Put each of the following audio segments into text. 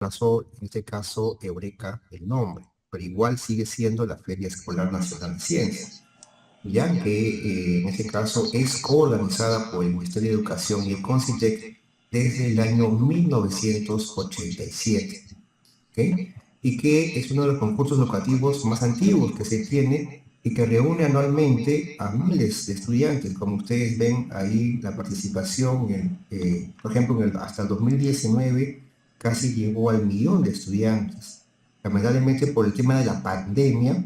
Pasó, en este caso, Eureka el nombre, pero igual sigue siendo la Feria Escolar Nacional de Ciencias, ya que en este caso es coorganizada por el Ministerio de Educación y el CONCITEC desde el año 1987, ¿ok? Y que es uno de los concursos educativos más antiguos que se tiene y que reúne anualmente a miles de estudiantes. Como ustedes ven ahí, la participación, por ejemplo, hasta el 2019 casi llegó al millón de estudiantes. Lamentablemente, por el tema de la pandemia,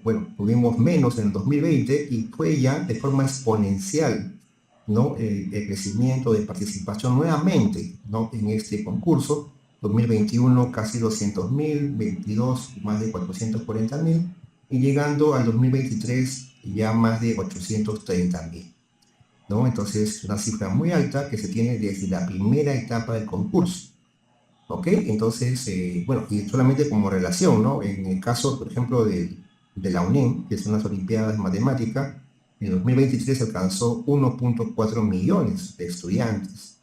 bueno, tuvimos menos en el 2020 y fue ya de forma exponencial, ¿no? El crecimiento de participación nuevamente, ¿no? En este concurso. 2021 casi 200.000, 22 más de 440.000 y llegando al 2023 ya más de 830.000, ¿no? Entonces, una cifra muy alta que se tiene desde la primera etapa del concurso. ¿Ok? Entonces, bueno, y solamente como relación, ¿no? En el caso, por ejemplo, de la UNEM, que son las Olimpiadas de Matemática, en 2023 alcanzó 1.4 millones de estudiantes.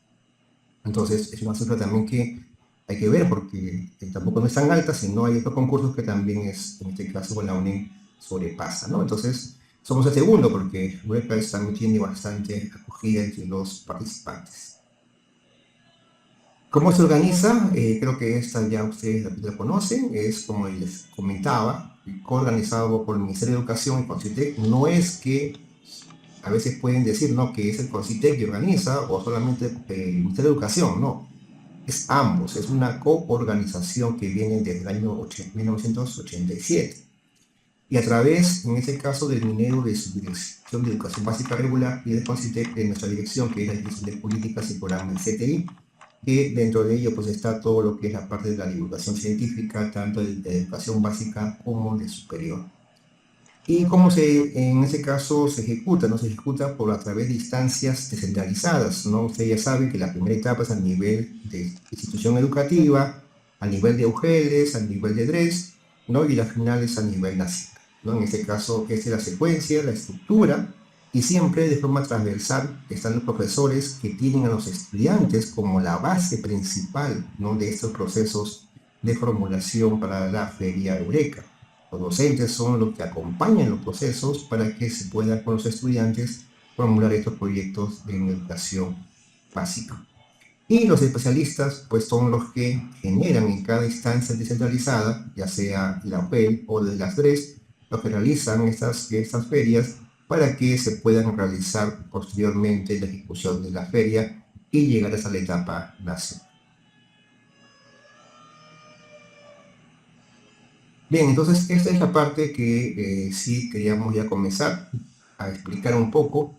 Entonces, es una cifra también que hay que ver porque tampoco no es tan alta, sino hay otros concursos que también es, en este caso, con la UNEM sobrepasa, ¿no? Entonces, somos el segundo porque Eureka también tiene bastante acogida entre los participantes. ¿Cómo se organiza? Creo que esta ya ustedes la conocen, es como les comentaba, coorganizado por el Ministerio de Educación y CONCITEC. No es que a veces pueden decir, ¿no?, que es el CONCITEC que organiza o solamente el Ministerio de Educación, no, es ambos, es una coorganización que viene desde el año 1987. Y a través, en este caso, del Minero de su Dirección de Educación Básica Regular y del CONCITEC de nuestra dirección, que es la Dirección de Políticas y Programas CTI, que dentro de ello pues está todo lo que es la parte de la divulgación científica, tanto de educación básica como de superior. ¿Y cómo en ese caso se ejecuta? No se ejecuta por a través de instancias descentralizadas, ¿no? Ustedes ya saben que la primera etapa es a nivel de institución educativa, a nivel de UGELES, a nivel de DRES, ¿no? Y la final es a nivel nacional, ¿no? En este caso, esta es la secuencia, la estructura, y siempre de forma transversal están los profesores que tienen a los estudiantes como la base principal, ¿no?, de estos procesos de formulación para la Feria Eureka. Los docentes son los que acompañan los procesos para que se pueda con los estudiantes formular estos proyectos en educación básica. Y los especialistas, pues, son los que generan en cada instancia descentralizada, ya sea la UPEL o de las DRES, los que realizan estas ferias para que se puedan realizar posteriormente la ejecución de la feria y llegar hasta la etapa nacional. Bien, entonces esta es la parte que sí queríamos ya comenzar a explicar un poco.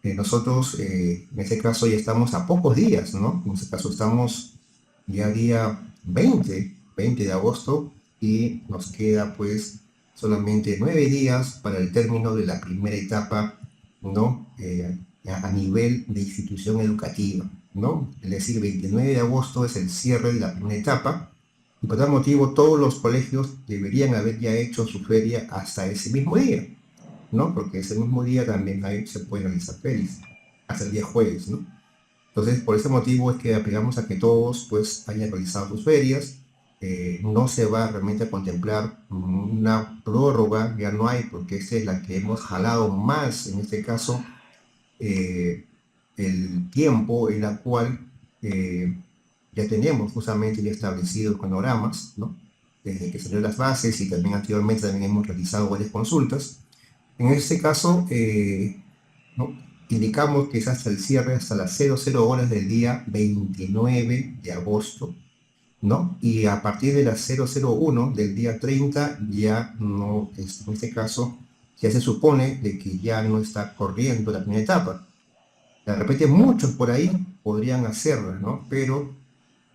Nosotros, en este caso, ya estamos a pocos días, ¿no? En este caso estamos ya día 20 de agosto y nos queda pues solamente 9 días para el término de la primera etapa, ¿no? A nivel de institución educativa, ¿no? Es decir, 29 de agosto es el cierre de la primera etapa y por tal motivo todos los colegios deberían haber ya hecho su feria hasta ese mismo día, ¿no? Porque ese mismo día también ahí se pueden realizar ferias, hasta el día jueves, ¿no? Entonces, por ese motivo es que apelamos a que todos pues hayan realizado sus ferias. No se va realmente a contemplar una prórroga, ya no hay, porque esta es la que hemos jalado más, en este caso, eh, el tiempo en la cual ya tenemos justamente ya establecidos cronogramas, ¿no? Desde que salieron las bases y también anteriormente también hemos realizado varias consultas. En este caso, ¿no?, indicamos que es hasta el cierre, hasta las 00 horas del día 29 de agosto, ¿no? Y a partir de las 001 del día 30, ya no, en este caso, ya se supone de que ya no está corriendo la primera etapa. De repente muchos por ahí podrían hacerlo, ¿no? Pero,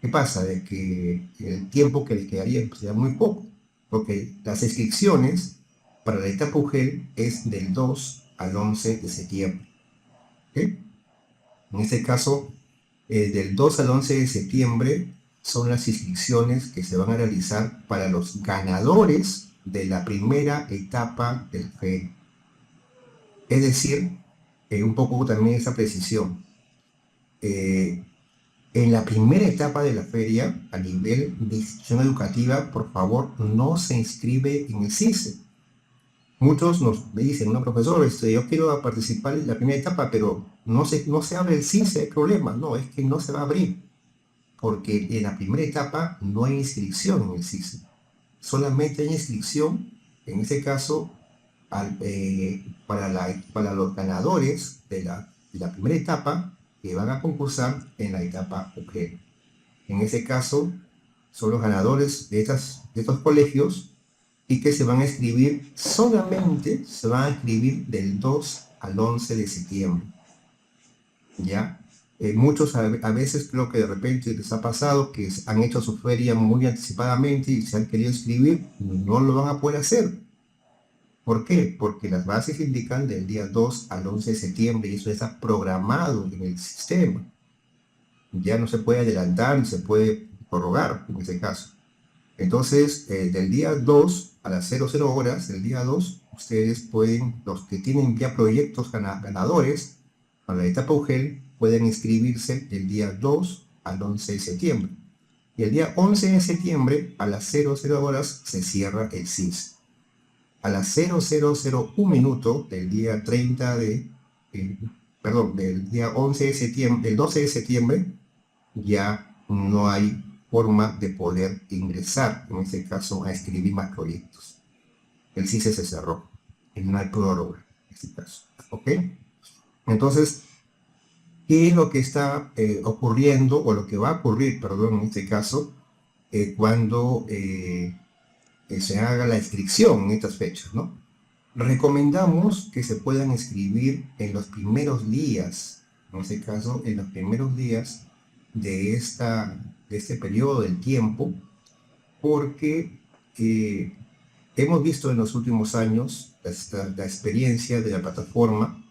¿qué pasa? De que el tiempo que le quedaría pues, sería muy poco, porque las inscripciones para la etapa UGEL es del 2 al 11 de septiembre. ¿Okay? En este caso, del 2 al 11 de septiembre son las inscripciones que se van a realizar para los ganadores de la primera etapa del FED. Es decir, un poco también esa precisión. En la primera etapa de la feria, a nivel de institución educativa, por favor, no se inscribe en el CICE. Muchos me dicen, no, profesor, yo quiero participar en la primera etapa, pero no se abre el CICE, hay problema. No, es que no se va a abrir, porque en la primera etapa no hay inscripción en el CICE. Solamente hay inscripción, en este caso, para los ganadores de la primera etapa que van a concursar en la etapa UGEL. En ese caso, son los ganadores de estos colegios y que se van a inscribir, solamente se van a inscribir del 2 al 11 de septiembre. ¿Ya? Muchos a veces creo que de repente les ha pasado que han hecho su feria muy anticipadamente y se han querido inscribir, no lo van a poder hacer. ¿Por qué? Porque las bases indican del día 2 al 11 de septiembre y eso está programado en el sistema. Ya no se puede adelantar ni se puede prorrogar en ese caso. Entonces, del día 2 a las 00 horas, del día 2, ustedes pueden, los que tienen ya proyectos ganadores para la etapa UGEL, pueden inscribirse del día 2 al 11 de septiembre. Y el día 11 de septiembre, a las 00 horas, se cierra el CIS. A las 0001 minuto del día 30 del día 11 de septiembre, el 12 de septiembre, ya no hay forma de poder ingresar, en este caso, a escribir más proyectos. El CICE se cerró, y no hay prórroga en este caso, ¿ok? Entonces, ¿qué es lo que está ocurriendo, o lo que va a ocurrir, perdón, en este caso, cuando se haga la inscripción en estas fechas, ¿no? Recomendamos que se puedan inscribir en los primeros días, en este caso, en los primeros días de este periodo del tiempo, porque hemos visto en los últimos años la experiencia de la plataforma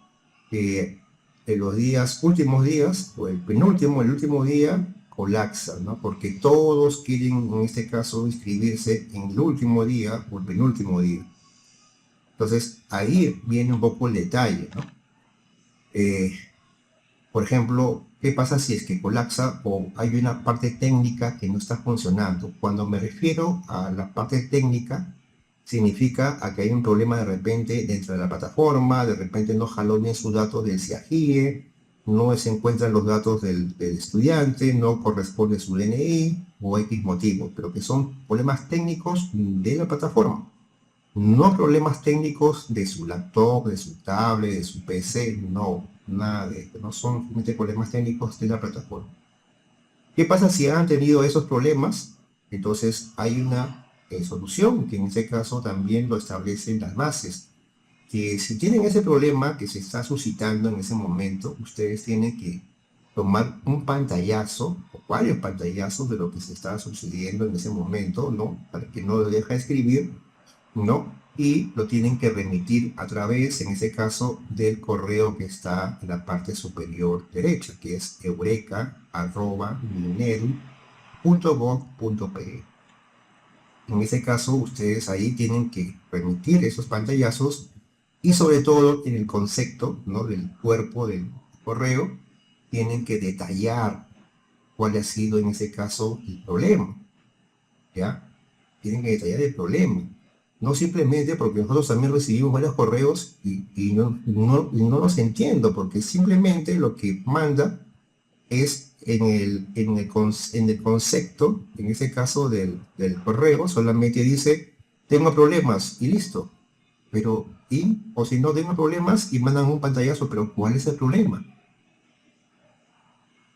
que en los últimos días, o el último día, colapsa, ¿no? Porque todos quieren, en este caso, inscribirse en el último día o el penúltimo día. Entonces, ahí viene un poco el detalle, ¿no? Por ejemplo, ¿qué pasa si es que colapsa o hay una parte técnica que no está funcionando? Cuando me refiero a la parte técnica, significa a que hay un problema de repente dentro de la plataforma, de repente no jaló bien sus datos del CIAGIE, no se encuentran los datos del estudiante, no corresponde su DNI o X motivo, pero que son problemas técnicos de la plataforma. No problemas técnicos de su laptop, de su tablet, de su PC, no, nada de esto, no son simplemente problemas técnicos de la plataforma. ¿Qué pasa si han tenido esos problemas? Entonces hay una solución, que en este caso también lo establecen las bases, que si tienen ese problema que se está suscitando en ese momento, ustedes tienen que tomar un pantallazo, o varios pantallazos de lo que se está sucediendo en ese momento, ¿no? Para que no lo deje escribir, ¿no? Y lo tienen que remitir a través, en este caso, del correo que está en la parte superior derecha, que es eureka@minedu.gov.pe. En este caso, ustedes ahí tienen que remitir esos pantallazos y sobre todo en el concepto, ¿no?, del cuerpo del correo, tienen que detallar cuál ha sido en ese caso el problema, ¿ya? Tienen que detallar el problema. No simplemente porque nosotros también recibimos varios correos y no los entiendo, porque simplemente lo que manda es en el concepto, en ese caso del correo, solamente dice, tengo problemas y listo. Pero, o si no tengo problemas y mandan un pantallazo, pero ¿cuál es el problema?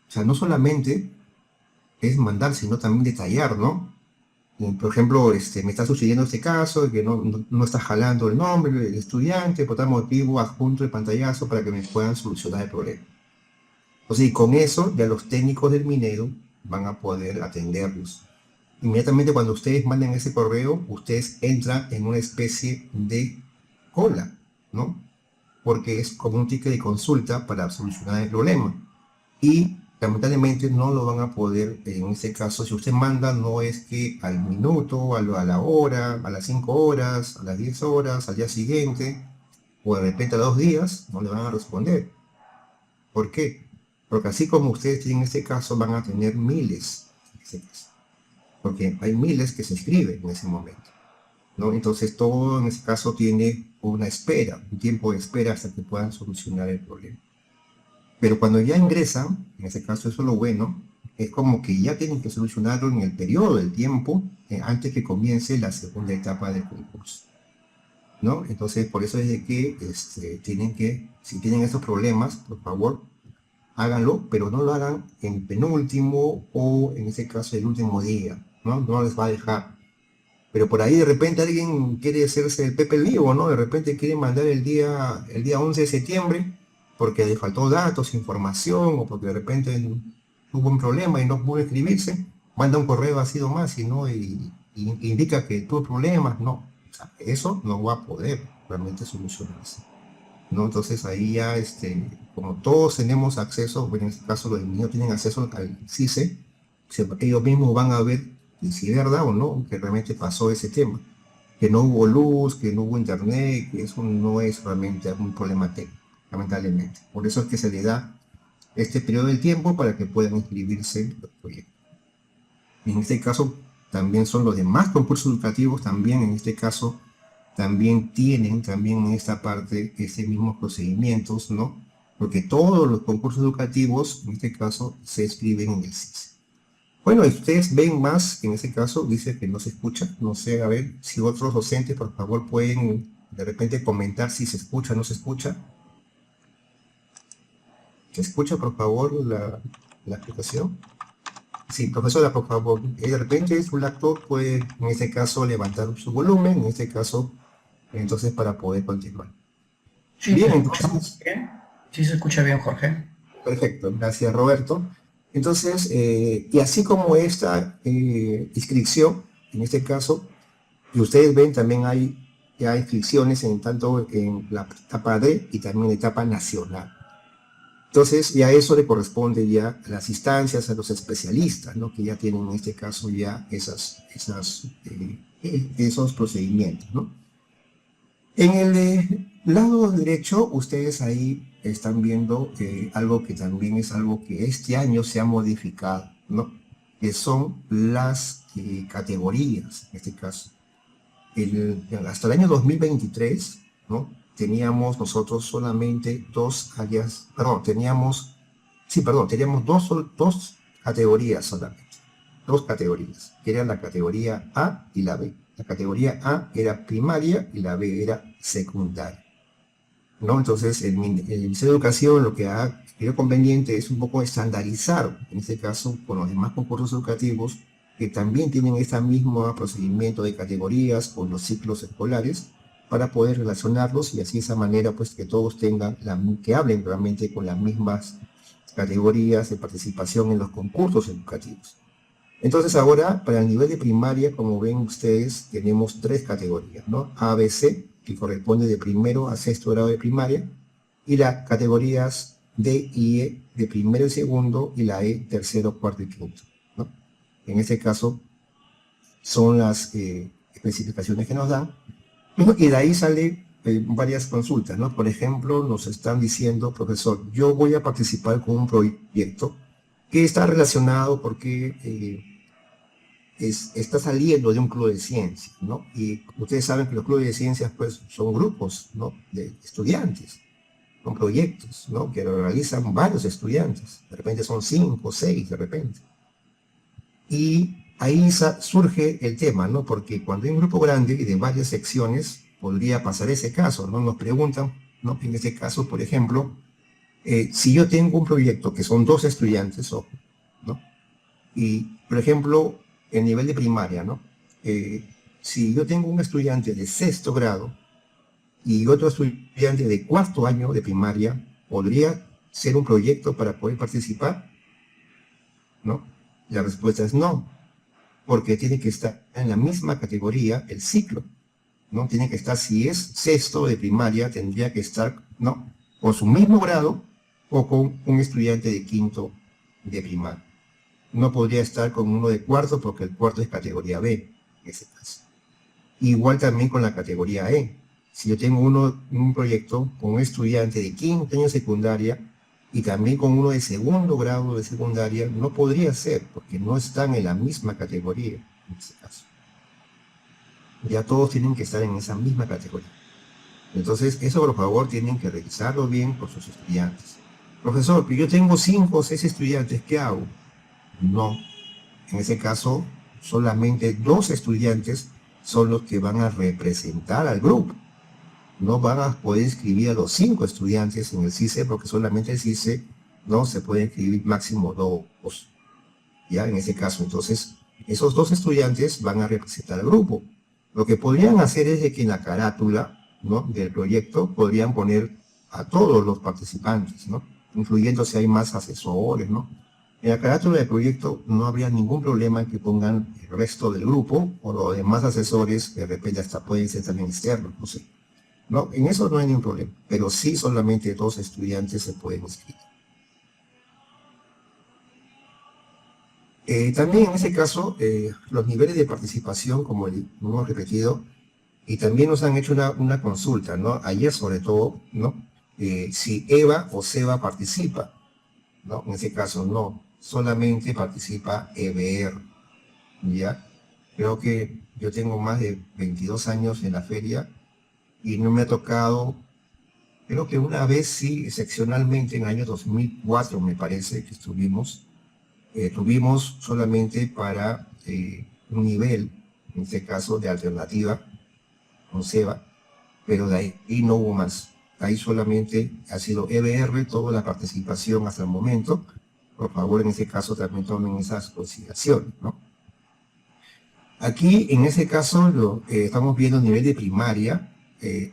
O sea, no solamente es mandar, sino también detallar, ¿no? Por ejemplo, me está sucediendo este caso, que no está jalando el nombre del estudiante, por tal motivo adjunto el pantallazo para que me puedan solucionar el problema. Entonces, y con eso ya los técnicos del Minedu van a poder atenderlos. Inmediatamente cuando ustedes manden ese correo, ustedes entran en una especie de cola, ¿no? Porque es como un ticket de consulta para solucionar el problema. Y lamentablemente no lo van a poder, en este caso, si usted manda, no es que al minuto, a la hora, a las 5 horas, a las 10 horas, al día siguiente, o de repente a 2 días, no le van a responder. ¿Por qué? Porque así como ustedes tienen este caso, van a tener miles en ese caso. Porque hay miles que se escriben en ese momento, ¿no? Entonces todo en ese caso tiene una espera, un tiempo de espera hasta que puedan solucionar el problema. Pero cuando ya ingresan, en ese caso eso es lo bueno, es como que ya tienen que solucionarlo en el periodo del tiempo antes que comience la segunda etapa del concurso, ¿no? Entonces por eso es de que tienen que, si tienen esos problemas, por favor, háganlo, pero no lo hagan en penúltimo o en ese caso el último día, ¿no? No les va a dejar. Pero por ahí de repente alguien quiere hacerse el Pepe el Vivo, ¿no? De repente quiere mandar el día 11 de septiembre porque le faltó datos, información, o porque de repente tuvo un problema y no pudo escribirse, manda un correo así nomás y no, y indica que tuvo problemas, no. O sea, eso no va a poder realmente solucionarse, ¿no? Entonces ahí ya, como todos tenemos acceso, bueno, en este caso los niños tienen acceso al CICE, ellos mismos van a ver si es verdad o no que realmente pasó ese tema, que no hubo luz, que no hubo internet, que eso no es realmente un problema técnico, lamentablemente. Por eso es que se le da este periodo de tiempo para que puedan inscribirse los proyectos. En este caso, también son los demás concursos educativos, también en este caso, también tienen también en esta parte ese mismos procedimientos, ¿no? Porque todos los concursos educativos, en este caso, se escriben en el CICE. Bueno, y ustedes ven más, en este caso, dice que no se escucha, no sé, a ver si otros docentes, por favor, pueden de repente comentar si se escucha o no se escucha. ¿Se escucha, por favor, la explicación? Sí, profesora, por favor, de repente su laptop puede, en este caso, levantar su volumen, en este caso, entonces para poder continuar. Sí, Bien, te escuchamos entonces, bien. Sí, se escucha bien, Jorge. perfecto, gracias Roberto. Entonces, y así como esta inscripción, en este caso, y ustedes ven también hay ya inscripciones en tanto en la etapa D y también en la etapa nacional. Entonces, ya eso le corresponde ya a las instancias, a los especialistas, ¿no? Que ya tienen en este caso ya esos procedimientos, ¿no? En el lado derecho, ustedes ahí están viendo algo que también es algo que este año se ha modificado, ¿no? Que son las categorías, en este caso. Hasta el año 2023, ¿no? Teníamos nosotros solamente dos áreas, perdón, teníamos dos categorías solamente, dos categorías, que eran la categoría A y la B. La categoría A era primaria y la B era secundaria, ¿no? Entonces, el Ministerio de Educación lo que ha creído conveniente es un poco estandarizar, en este caso, con los demás concursos educativos, que también tienen este mismo procedimiento de categorías con los ciclos escolares, para poder relacionarlos y así de esa manera, pues, que todos tengan, que hablen realmente con las mismas categorías de participación en los concursos educativos. Entonces ahora, para el nivel de primaria, como ven ustedes, tenemos tres categorías, ¿no? A, B, C, que corresponde de primero a sexto grado de primaria, y las categorías D y E de primero y segundo, y la E tercero, cuarto y quinto, ¿no? En este caso, son las especificaciones que nos dan, y de ahí salen varias consultas, ¿no? Por ejemplo, nos están diciendo, profesor, yo voy a participar con un proyecto que está relacionado porque está saliendo de un club de ciencias, ¿no? Y ustedes saben que los clubes de ciencias, pues, son grupos, ¿no? De estudiantes, son proyectos, ¿no? Que lo realizan varios estudiantes, de repente son 5, 6, de repente. Y ahí surge el tema, ¿no? Porque cuando hay un grupo grande y de varias secciones, podría pasar ese caso, ¿no? Nos preguntan, ¿no? En este caso, por ejemplo, si yo tengo un proyecto que son dos estudiantes, ojo, ¿no? Y, por ejemplo, el nivel de primaria, ¿no? Si yo tengo un estudiante de sexto grado y otro estudiante de cuarto año de primaria, ¿podría ser un proyecto para poder participar? ¿No? La respuesta es no, porque tiene que estar en la misma categoría el ciclo, ¿no? Tiene que estar, si es sexto de primaria, tendría que estar, ¿no? Con su mismo grado o con un estudiante de quinto de primaria. No podría estar con uno de cuarto porque el cuarto es categoría B, en ese caso. Igual también con la categoría E. Si yo tengo un proyecto con un estudiante de quinto año secundaria, y también con uno de segundo grado de secundaria, no podría ser, porque no están en la misma categoría, en este caso. Ya todos tienen que estar en esa misma categoría. Entonces, eso por favor tienen que revisarlo bien por sus estudiantes. Profesor, pero yo tengo 5 o 6 estudiantes, ¿qué hago? No, en ese caso, solamente 2 estudiantes son los que van a representar al grupo. No van a poder inscribir a los 5 estudiantes en el CICE porque solamente el CICE no se puede inscribir máximo 2. Ya en ese caso, entonces, esos 2 estudiantes van a representar al grupo. Lo que podrían hacer es de que en la carátula, ¿no?, del proyecto podrían poner a todos los participantes, ¿no?, incluyendo si hay más asesores, ¿no? En la carátula del proyecto no habría ningún problema en que pongan el resto del grupo o los demás asesores, que de repente hasta pueden ser también externos, no sé. No, en eso no hay ningún problema, pero sí solamente 2 estudiantes se pueden inscribir. También en ese caso, los niveles de participación, como hemos repetido, y también nos han hecho una consulta, ¿no? Ayer sobre todo, ¿no? Si Eva o Seba participa, ¿no? En ese caso no, solamente participa EBR, ¿ya? Creo que yo tengo más de 22 años en la feria y no me ha tocado, creo que una vez sí, excepcionalmente en el año 2004 me parece que tuvimos solamente para un nivel, en este caso de alternativa, con SEBA, pero de ahí no hubo más. Ahí solamente ha sido EBR toda la participación hasta el momento. Por favor, en ese caso también tomen esas consideraciones, ¿no? Aquí, en ese caso, estamos viendo a nivel de primaria.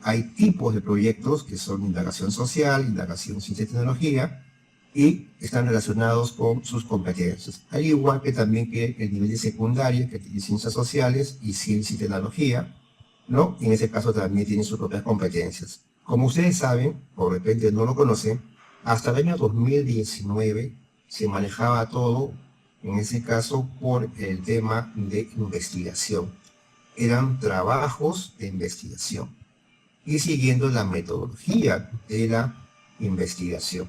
Hay tipos de proyectos que son indagación social, indagación ciencia y tecnología, y están relacionados con sus competencias. Al igual que también que el nivel de secundaria, que tiene ciencias sociales y ciencia y tecnología, ¿no? En ese caso también tiene sus propias competencias. Como ustedes saben, o de repente no lo conocen, hasta el año 2019 se manejaba todo, en ese caso, por el tema de investigación. Eran trabajos de investigación y siguiendo la metodología de la investigación.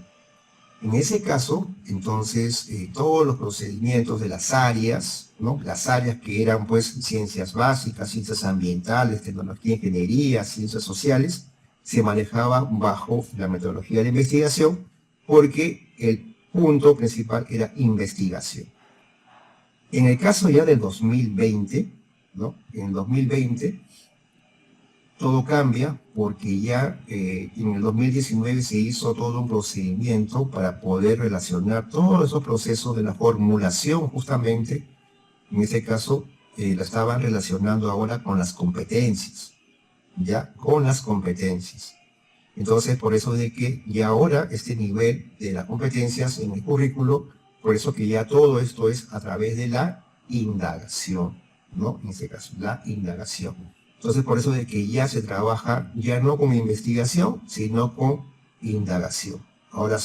En ese caso, entonces, todos los procedimientos de las áreas, ¿no? Las áreas que eran, pues, ciencias básicas, ciencias ambientales, tecnología, ingeniería, ciencias sociales, se manejaban bajo la metodología de investigación porque el punto principal era investigación. En el caso ya del 2020, ¿no? En el 2020, todo cambia porque ya en el 2019 se hizo todo un procedimiento para poder relacionar todos esos procesos de la formulación justamente, en este caso la estaban relacionando ahora con las competencias, ya con las competencias. Entonces por eso de que ya ahora este nivel de las competencias en el currículo, por eso que ya todo esto es a través de la indagación, ¿no? En este caso, la indagación. Entonces, por eso de que ya se trabaja, ya no con investigación, sino con indagación. Ahora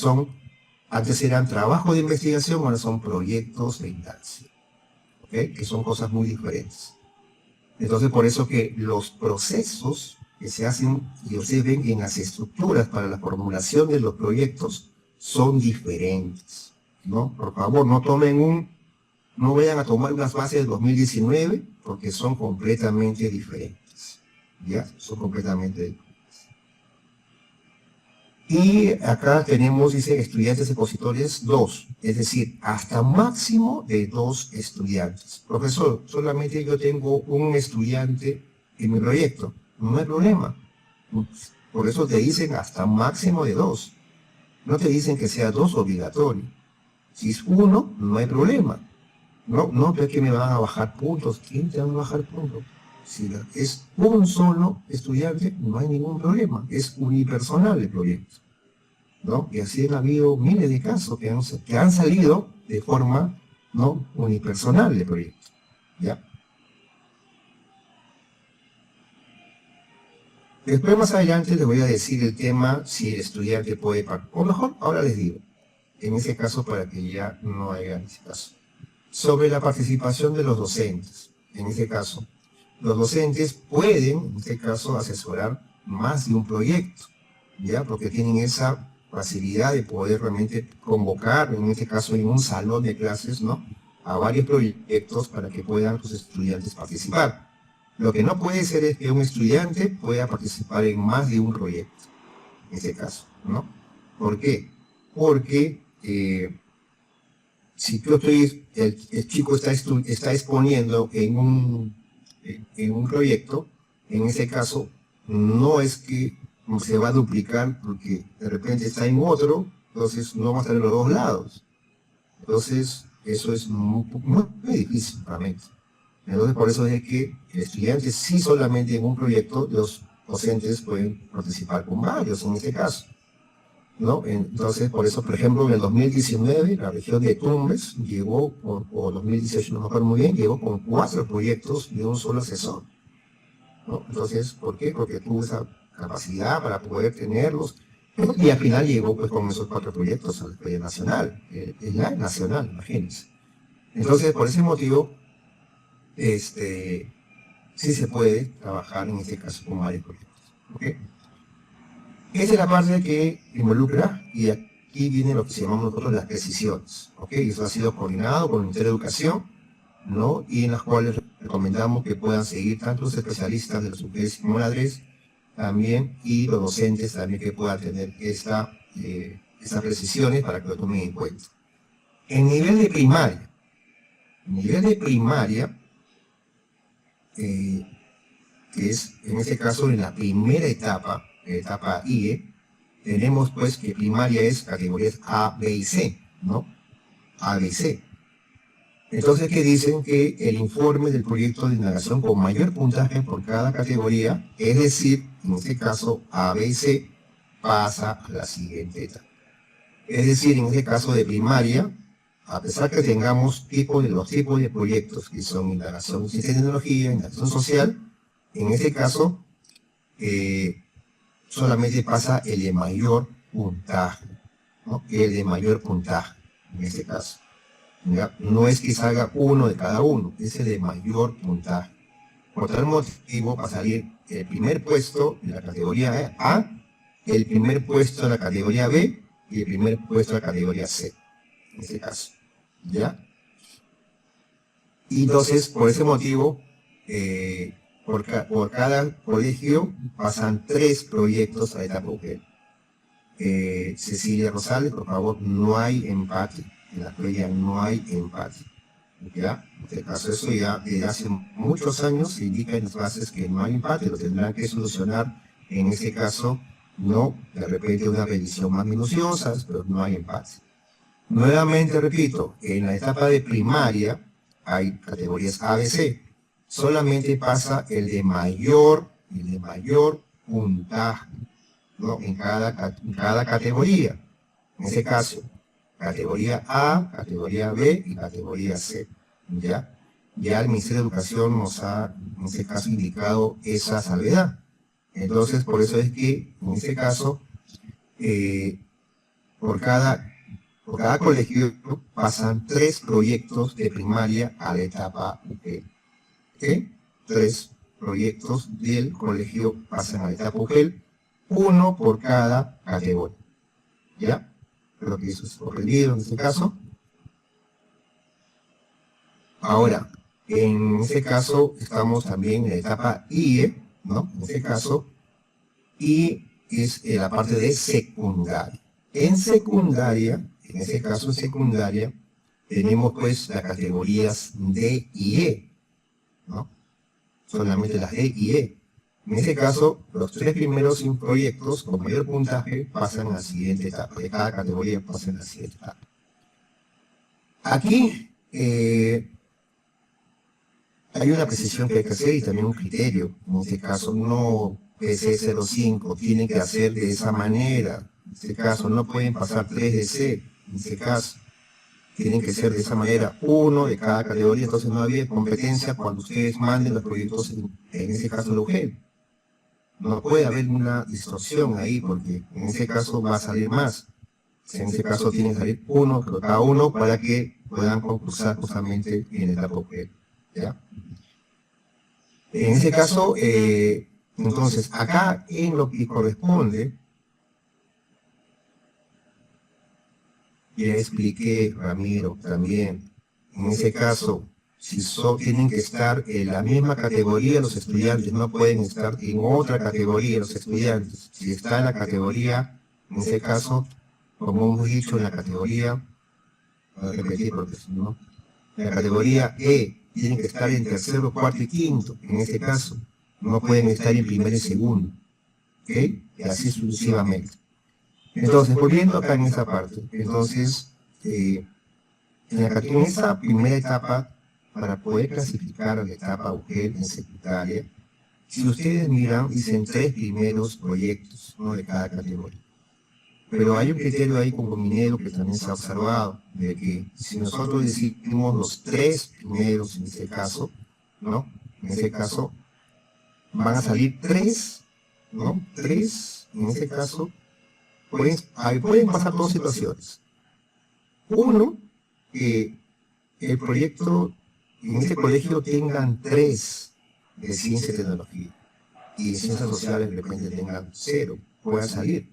antes eran trabajos de investigación, ahora son proyectos de indagación. ¿Ok? Que son cosas muy diferentes. Entonces, por eso que los procesos que se hacen y ustedes ven en las estructuras para la formulación de los proyectos son diferentes, ¿no? Por favor, no vayan a tomar unas bases del 2019 porque son completamente diferentes. ¿Ya? Son completamente diferentes. Y acá tenemos, dice, estudiantes expositores 2, es decir, hasta máximo de 2 estudiantes. Profesor, solamente yo tengo un estudiante en mi proyecto, no hay problema. Por eso te dicen hasta máximo de 2. No te dicen que sea 2 obligatorio. Si es 1, no hay problema. No es que me van a bajar puntos. ¿Quién te va a bajar puntos? Si es un solo estudiante, no hay ningún problema. Es unipersonal el proyecto, ¿no? Y así han habido miles de casos que han salido de forma, ¿no?, unipersonal el proyecto, ¿ya? Después, más adelante, les voy a decir el tema si el estudiante puede participar. O mejor, ahora les digo, en ese caso, para que ya no haya ese caso. Sobre la participación de los docentes, en este caso. Los docentes pueden, en este caso, asesorar más de un proyecto, ¿ya? Porque tienen esa facilidad de poder realmente convocar, en este caso en un salón de clases, ¿no?, a varios proyectos para que puedan los estudiantes participar. Lo que no puede ser es que un estudiante pueda participar en más de un proyecto, en este caso, ¿no? ¿Por qué? Porque si yo estoy, el chico está exponiendo en un proyecto, en ese caso, no es que se va a duplicar porque de repente está en otro, entonces no va a estar en los dos lados. Entonces, eso es muy difícil realmente. Entonces, por eso es que el estudiante sí solamente en un proyecto, los docentes pueden participar con varios en este caso, ¿no? Entonces, por eso, por ejemplo, en el 2019, la región de Tumbes llegó, o 2018, no me acuerdo muy bien, llegó con 4 proyectos de un solo asesor, ¿no? Entonces, ¿por qué? Porque tuvo esa capacidad para poder tenerlos, y al final llegó pues con esos 4 proyectos a la escuela nacional, la nacional, imagínense. Entonces, por ese motivo, sí se puede trabajar en este caso con varios proyectos, ¿ok? Esa es la parte que involucra, y aquí viene lo que llamamos nosotros las decisiones, ¿ok? Eso ha sido coordinado con el Ministerio de Educación, ¿no? Y en las cuales recomendamos que puedan seguir tanto los especialistas de los UPS como la ADRES también, y los docentes también que puedan tener estas precisiones para que lo tomen en cuenta. En nivel de primaria, que es en este caso en la primera etapa IE, tenemos pues que primaria es categorías A, B y C, ¿no? A, B y C. Entonces, ¿qué dicen? Que el informe del proyecto de indagación con mayor puntaje por cada categoría, es decir, en este caso A, B y C, pasa a la siguiente etapa. Es decir, en este caso de primaria, a pesar que tengamos los tipos de proyectos que son indagación ciencia y tecnología, indagación social, en este caso solamente pasa el de mayor puntaje, ¿no? El de mayor puntaje, en este caso. ¿Ya? No es que salga uno de cada uno, es el de mayor puntaje. Por tal motivo va a salir el primer puesto de la categoría A, el primer puesto de la categoría B y el primer puesto de la categoría C, en este caso. ¿Ya? Y entonces, por ese motivo, por cada colegio pasan 3 proyectos a etapa UGEL. Cecilia Rosales, por favor, no hay empate. En la previa no hay empate. ¿Ya? En este caso, eso ya desde hace muchos años se indica en las bases que no hay empate, lo tendrán que solucionar, en este caso, no de repente una revisión más minuciosa, pero no hay empate. Nuevamente repito, en la etapa de primaria hay categorías A, B, C. Solamente pasa el de mayor puntaje, ¿no? En cada categoría. En ese caso, categoría A, categoría B y categoría C. ¿Ya? Ya el Ministerio de Educación nos ha, en ese caso, indicado esa salvedad. Entonces, por eso es que, en ese caso, por cada colegio pasan 3 proyectos de primaria a la etapa UGEL. ¿Ok? 3 proyectos del colegio pasan a la etapa UGEL, 1 por cada categoría. ¿Ya? Creo que eso es comprendido en este caso. Ahora, en este caso estamos también en la etapa IE, ¿no? En este caso, y es la parte de secundaria. En este caso en secundaria, tenemos pues las categorías D y E, ¿no? Solamente las D y E. En este caso, los 3 primeros proyectos con mayor puntaje pasan a la siguiente etapa. De cada categoría pasan a la siguiente etapa. Aquí hay una precisión que hay que hacer y también un criterio. En este caso, no PC05, tienen que hacer de esa manera. En este caso, no pueden pasar 3 de C. En este caso, tienen que ser de esa manera, 1 de cada categoría. Entonces, no había competencia cuando ustedes manden los proyectos, en este caso, de UGEL. No puede haber una distorsión ahí, porque en este caso va a salir más. En este caso, tiene que salir 1 por cada uno para que puedan concursar justamente en el etapa UGEL. ¿Ya? En ese caso, entonces, acá en lo que corresponde ya expliqué, Ramiro, también. En ese caso, si tienen que estar en la misma categoría los estudiantes, no pueden estar en otra categoría los estudiantes. Si está en la categoría, en ese caso, como hemos dicho, en la categoría, voy a repetir porque si no, la categoría E, tienen que estar en tercero, cuarto y quinto, en este caso. No pueden estar en primero y segundo. ¿Ok? Y así sucesivamente. Entonces, volviendo acá en esa parte, entonces, en esa primera etapa, para poder clasificar a la etapa UGEL en secundaria, si ustedes miran, dicen 3 primeros proyectos, ¿no?, de cada categoría. Pero hay un criterio ahí como minero que también se ha observado, de que si nosotros decimos los 3 primeros en este caso, ¿no? En ese caso, van a salir 3, ¿no? 3, en ese caso, pueden pasar 2 situaciones. Uno, que el proyecto en este colegio tengan 3 de ciencia y tecnología, y de ciencias sociales de repente tengan 0, puedan salir.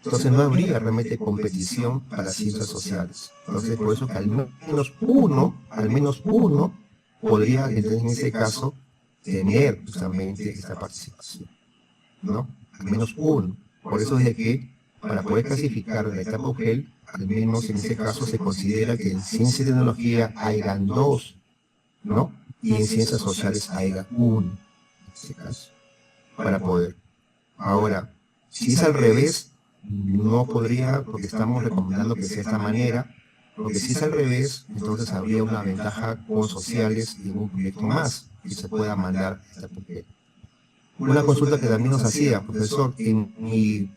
Entonces no habría realmente competición para ciencias sociales. Entonces por eso que al menos uno podría en ese caso tener justamente esta participación, ¿no? Al menos uno. Por eso es de que para poder clasificar la etapa UGEL, al menos en ese caso se considera que en ciencia y tecnología hayan 2, ¿no? Y en ciencias sociales haya 1, en ese caso, para poder. Ahora, si es al revés, no podría, porque estamos recomendando que sea de esta manera, porque si es al revés, entonces habría una ventaja con sociales y un proyecto más que se pueda mandar a esta UGEL. Una consulta que también nos hacía, profesor, en mi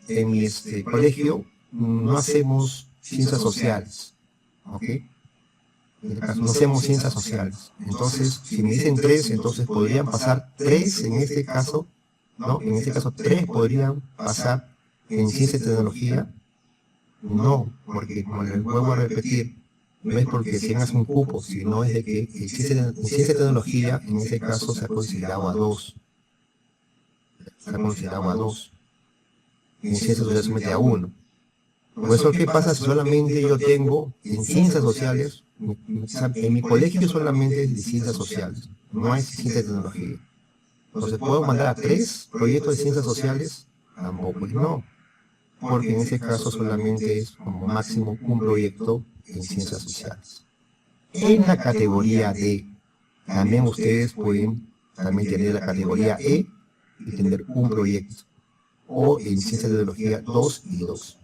colegio no hacemos ciencias sociales, ¿ok? En este caso no hacemos ciencias sociales. Entonces, si me dicen 3, entonces podrían pasar 3 en este caso, ¿no? En este caso 3 podrían pasar en ciencia y tecnología. No, porque como les vuelvo a repetir, no es porque tengas un cupo, sino es de que en ciencia y tecnología, en este caso se ha considerado a 2. Se ha considerado a 2. En ciencias sociales se mete a 1. Por eso, ¿qué pasa si solamente yo tengo en ciencias sociales, en mi colegio solamente es de ciencias sociales, no hay ciencia y tecnología? Entonces, ¿puedo mandar a 3 proyectos de ciencias sociales? Tampoco, no, porque en ese caso solamente es como máximo un proyecto en ciencias sociales. En la categoría D, también ustedes pueden también tener la categoría E y tener un proyecto, o en ciencia y tecnología 2 y 2.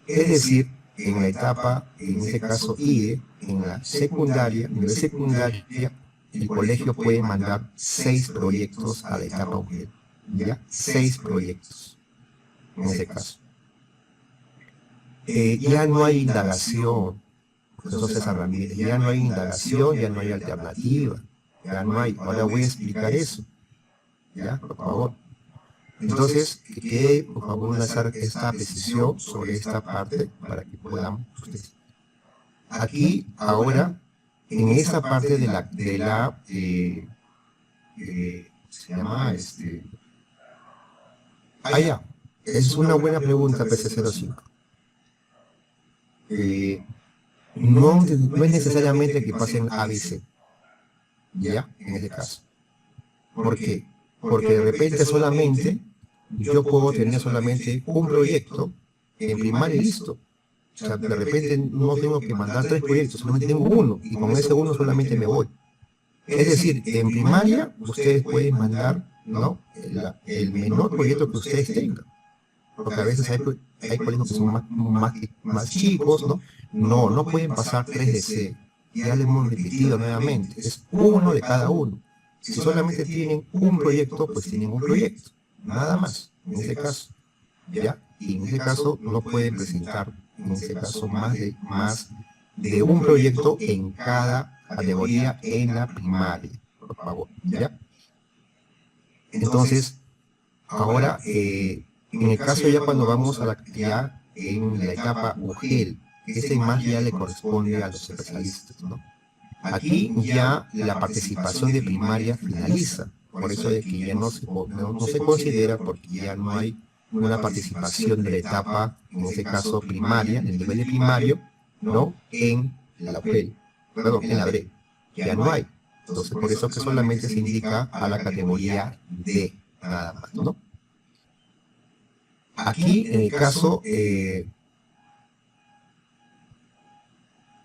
Es decir, en la etapa, en este caso IE, en la secundaria, nivel secundaria, el colegio puede mandar 6 proyectos a la etapa UGEL, ¿ya? 6 proyectos, en ese caso. Ya no hay indagación, profesor César Ramírez, ya no hay indagación, ya no hay alternativa, ya no hay. Ahora voy a explicar eso, ¿ya? Por favor. Entonces, que quede, por favor, esta precisión sobre esta parte para que puedan ustedes. Aquí, ahora, en esta parte se llama, ya, es una buena pregunta, PC05. No es necesariamente que pasen ABC, ¿ya? En este caso. ¿Por qué? Porque de repente solamente yo puedo tener solamente un proyecto en primaria y listo. O sea, de repente no tengo que mandar 3 proyectos, solamente tengo uno, y con ese uno solamente me voy. Es decir, en primaria ustedes pueden mandar, ¿no?, el menor proyecto que ustedes tengan. Porque a veces hay colegios que son más chicos, ¿no? No pueden pasar 3 de C. Ya le hemos repetido nuevamente, es uno de cada uno. Si solamente tienen un proyecto, pues tienen un proyecto, nada más, en ese caso, ¿ya? Y en ese caso no pueden presentar, en ese caso, más de un proyecto en cada categoría en la primaria, por favor, ¿ya? Entonces, ahora, en el caso ya cuando vamos ya en la etapa UGEL, ese más ya le corresponde a los especialistas, ¿no? Aquí ya la participación de primaria finaliza, por eso de que ya no se considera, porque ya no hay una participación de la etapa, en este caso primaria, en el nivel de primario, ¿no? En la UGEL, perdón, en la DRE. Ya no hay. Entonces, por eso que solamente se indica a la categoría D, nada más, ¿no? Aquí, en el caso,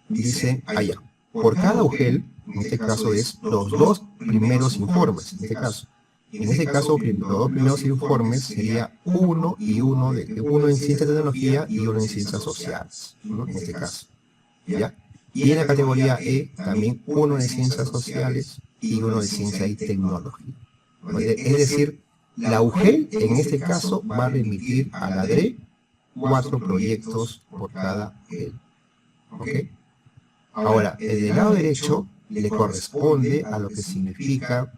dice allá, por cada UGEL, en este caso es los dos primeros informes, en este caso. En este caso, los dos primeros informes sería uno en ciencia y tecnología y uno en ciencias sociales, ¿no? En este caso, ¿ya? Y en la categoría E, también uno de ciencias sociales y uno de ciencia y tecnología. Es decir, la UGEL en este caso va a remitir a la DRE 4 proyectos por cada UGEL. ¿Ok? Ahora, el del lado derecho le corresponde a lo que significa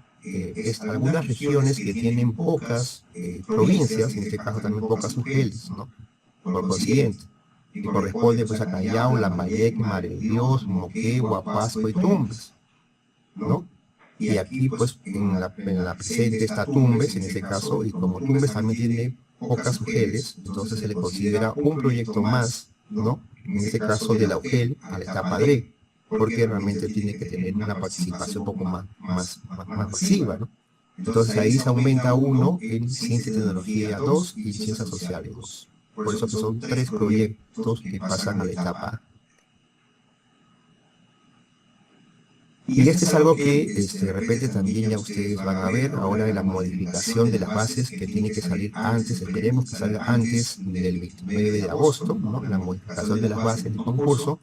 algunas regiones que tienen pocas provincias, en este caso también pocas UGELs, ¿no? Por consiguiente, que corresponde pues a Callao, Lambayeque, Madre de Dios, Moquegua, Pasco y Tumbes, ¿no? Y aquí pues en la presente está Tumbes, en este caso, y como Tumbes también tiene pocas UGELs, entonces se le considera un proyecto más, ¿no? En este caso de la UGEL a la etapa D, porque realmente tiene que tener una participación un poco más masiva, ¿no? Entonces ahí se aumenta uno en ciencia y tecnología 2 y ciencias sociales 2. Por eso que son 3 proyectos que pasan a la etapa A. Y este es algo que de repente también ya ustedes van a ver ahora en la modificación de las bases que tiene que salir antes, esperemos que salga antes del 29 de agosto, ¿no? La modificación de las bases del concurso,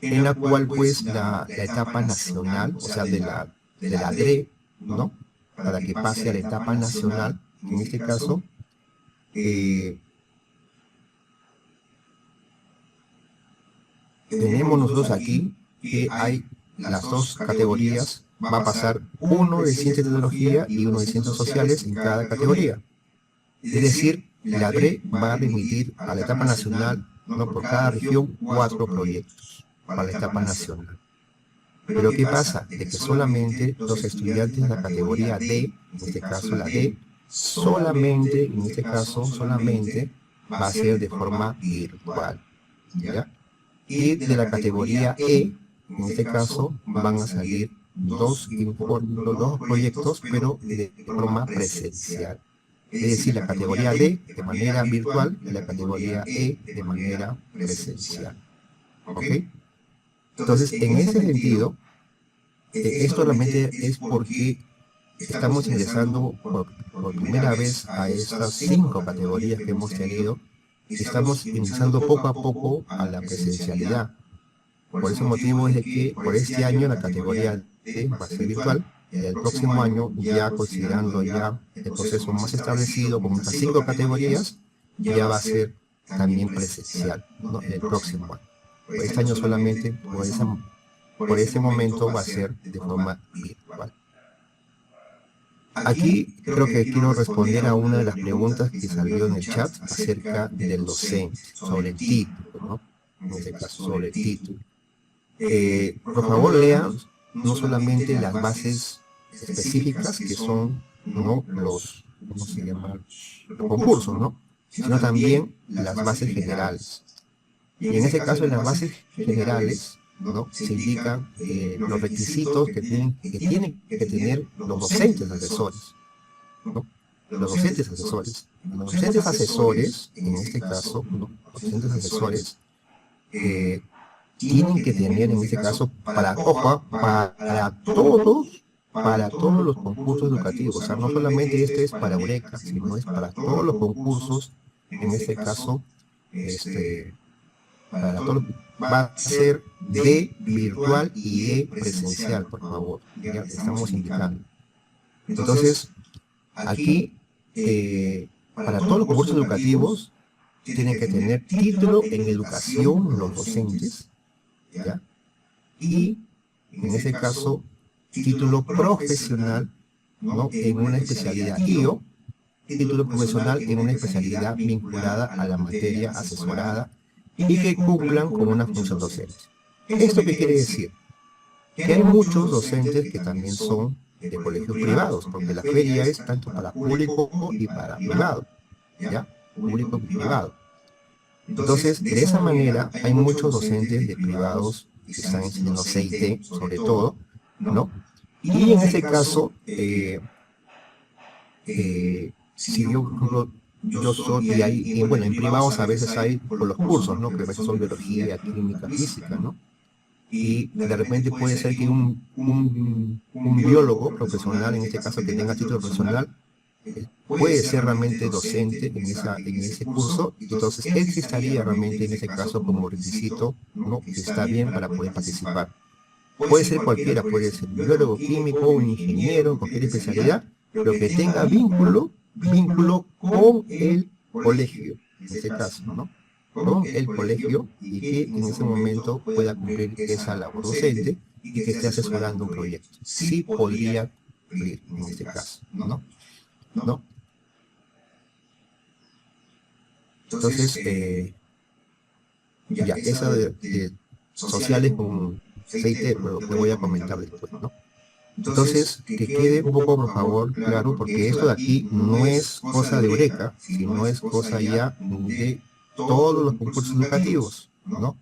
en la cual pues la etapa nacional, o sea, de la DRE, ¿no? Para que pase a la etapa nacional, en este caso, tenemos nosotros aquí que hay las dos categorías, va a pasar uno de ciencia y tecnología y uno de ciencias sociales en cada categoría. Es decir, la DRE va a remitir a la etapa nacional, ¿no? Por cada región, 4 proyectos para la etapa nacional. Pero ¿qué pasa? De que solamente los estudiantes de la categoría D, en este caso la D, solamente, en este caso, solamente va a ser de forma virtual, ¿ya? Y de la categoría E, en este caso, van a salir dos proyectos, pero de forma presencial. Es decir, la categoría D de manera virtual y la categoría E de manera presencial. ¿Ok? Entonces, en ese sentido, esto realmente es porque estamos ingresando por primera vez a estas 5 categorías que hemos tenido. Estamos ingresando poco a poco a la presencialidad. Por ese motivo es de que por este año la categoría D va a ser virtual y el próximo año, ya considerando ya el proceso más establecido con estas 5 categorías, ya va a ser también presencial, ¿no? En el próximo año. Por este año solamente, por ese momento va a ser de forma virtual. Aquí creo que quiero responder a una de las preguntas que salió en el chat acerca del docente, sobre el título, ¿no? En este caso, sobre el título. Por favor, lean no solamente las bases específicas, que son, ¿no? ¿Cómo se llama? Los concursos, ¿no? Sino también las bases generales. Y en este caso, en las bases generales, ¿no? Se indican los requisitos que tienen que tener los docentes asesores, ¿no? Los docentes asesores. Los docentes asesores, en este caso, ¿no? Los docentes asesores tienen que tener, en este caso, para todos los concursos educativos. O sea, no solamente este es para Eureka, sino es para todos los concursos, en este caso, para todos, va a ser de virtual y de presencial, por favor. Ya estamos indicando. Entonces, aquí, para todos los concursos educativos, tienen que tener título en educación los docentes, ¿ya? Y, en ese caso, título profesional, ¿no? En una especialidad IO, título profesional en una especialidad vinculada a la materia asesorada y que cumplan con una función docente. ¿Esto qué quiere decir? Que hay muchos docentes que también son de colegios privados, porque la feria es tanto para público y para privado, ¿ya? Público y privado. Entonces, de esa manera, hay muchos docentes de privados que están enseñando CIT, sobre todo, ¿no? Y en ese caso, si yo, por ejemplo, yo soy, y hay, y bueno, en privados a veces hay por los cursos, ¿no? Que a veces son biología, química, física, ¿no? Y de repente puede ser que un biólogo profesional, en este caso que tenga título profesional, puede ser realmente docente en ese curso, entonces él sí estaría realmente en ese caso como requisito, ¿no? Que está bien para poder participar. Puede ser cualquiera, puede ser un biólogo químico, un ingeniero, cualquier especialidad, pero que tenga vínculo con el colegio, en este caso, ¿no? Con el colegio y que en ese momento pueda cumplir esa labor docente y que esté asesorando un proyecto. Sí podría cumplir en este caso, ¿no? ¿No? Entonces, ya, esa de sociales con aceite lo voy a comentar después, ¿no? Entonces, que quede un poco, por favor, claro, porque esto de aquí no es cosa de Eureka, sino es cosa ya de todos los concursos educativos, ¿no?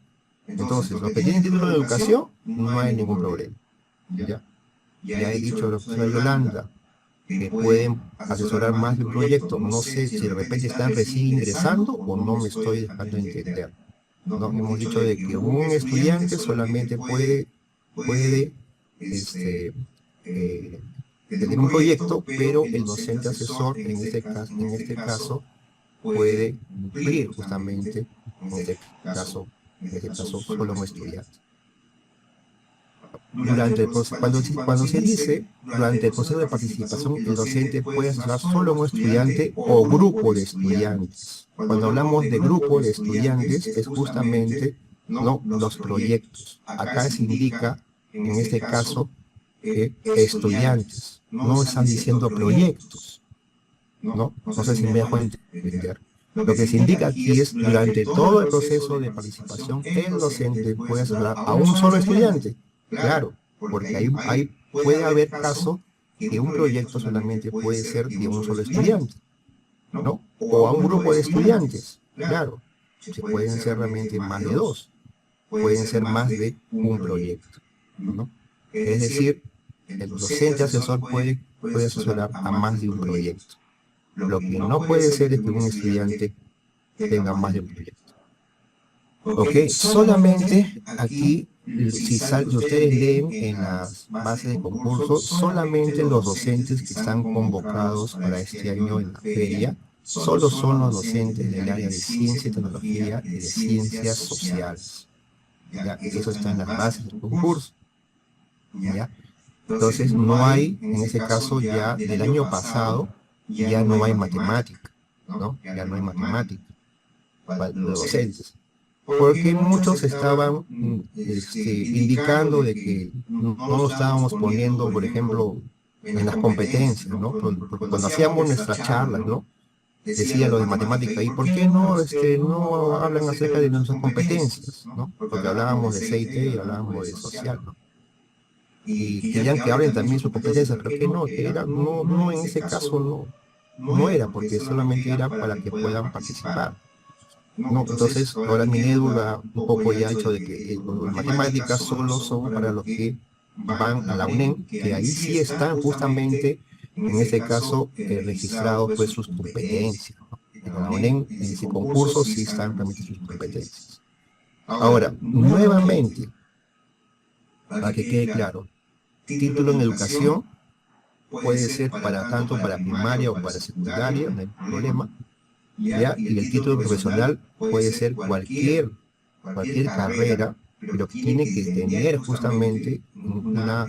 Entonces, los que tienen título de educación, no hay ningún problema, ¿ya? Ya he dicho a la profesora Yolanda que pueden asesorar más de un proyecto, no sé si de repente están recién ingresando o no me estoy dejando entender, ¿no? Hemos dicho de que un estudiante solamente puede eh, tener un proyecto, pero el docente asesor, en este caso puede cumplir justamente, en este caso solo un estudiante. Cuando se dice durante el proceso de participación, el docente puede asesorar solo a un estudiante o grupo de estudiantes. Cuando hablamos de grupo de estudiantes, es justamente no los proyectos. Acá se indica, en este caso, que estudiantes. No están diciendo proyectos, ¿no? No sé si me dejo entender. Lo que se indica aquí es, durante todo el proceso de participación, el docente puede asesorar a un solo estudiante. Claro, porque puede haber caso que un proyecto solamente puede ser de un solo estudiante, ¿no? O a un grupo de estudiantes. Claro, se pueden ser realmente más de dos, pueden ser más de un proyecto, ¿no? Es decir, el docente asesor puede asesorar a más de un proyecto. Lo que no puede ser es que un estudiante tenga más de un proyecto. Ok, solamente aquí, si ustedes leen en las bases de concurso, solamente los docentes que están convocados para este año en la feria, solo son los docentes del área de ciencia y tecnología y de ciencias sociales. ¿Ya? Eso está en las bases del concurso. ¿Ya? Entonces no hay, en ese caso ya del año pasado, ya no hay matemática, ¿no? Ya no hay matemática para los docentes. Porque muchos estaban indicando de que no lo estábamos poniendo, por ejemplo, en las competencias, ¿no? Porque cuando hacíamos nuestras charlas, ¿no? Decía lo de matemática, ¿y por qué no hablan acerca de nuestras competencias, ¿no? Porque hablábamos de CIT y hablábamos de social, ¿no? Y querían que hablen también sus competencias, pero no, en ese caso no era, porque solamente era para que puedan participar. No, entonces ahora Minedu va un poco ya hecho de que las matemáticas solo son para los que van a la UNEM, que ahí sí están justamente, en este caso, registrados pues sus competencias, ¿no? En la UNEM, en ese concurso sí están realmente sus competencias. Ahora, nuevamente, para que quede claro, título en educación puede ser para tanto para primaria o para secundaria, no hay problema, ¿ya? Y el título profesional puede ser cualquier carrera, pero que tiene que tener justamente una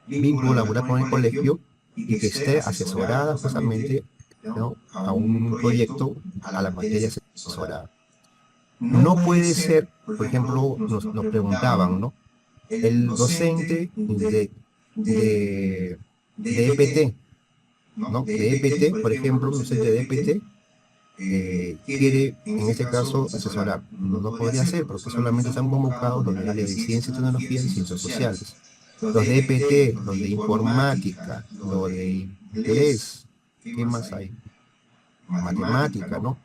vínculo laboral con el colegio y que esté asesorada justamente, ¿no? A un proyecto, a la materia asesorada. No puede ser, por ejemplo, nos preguntaban, ¿no? El docente de EPT, ¿no? De EPT, por ejemplo, un docente de EPT quiere, en este caso, asesorar. No podría ser, porque solamente están convocados los del área de ciencia y tecnología y ciencias sociales. Los de EPT, los de informática, los de inglés, ¿qué más hay? Matemática, ¿no?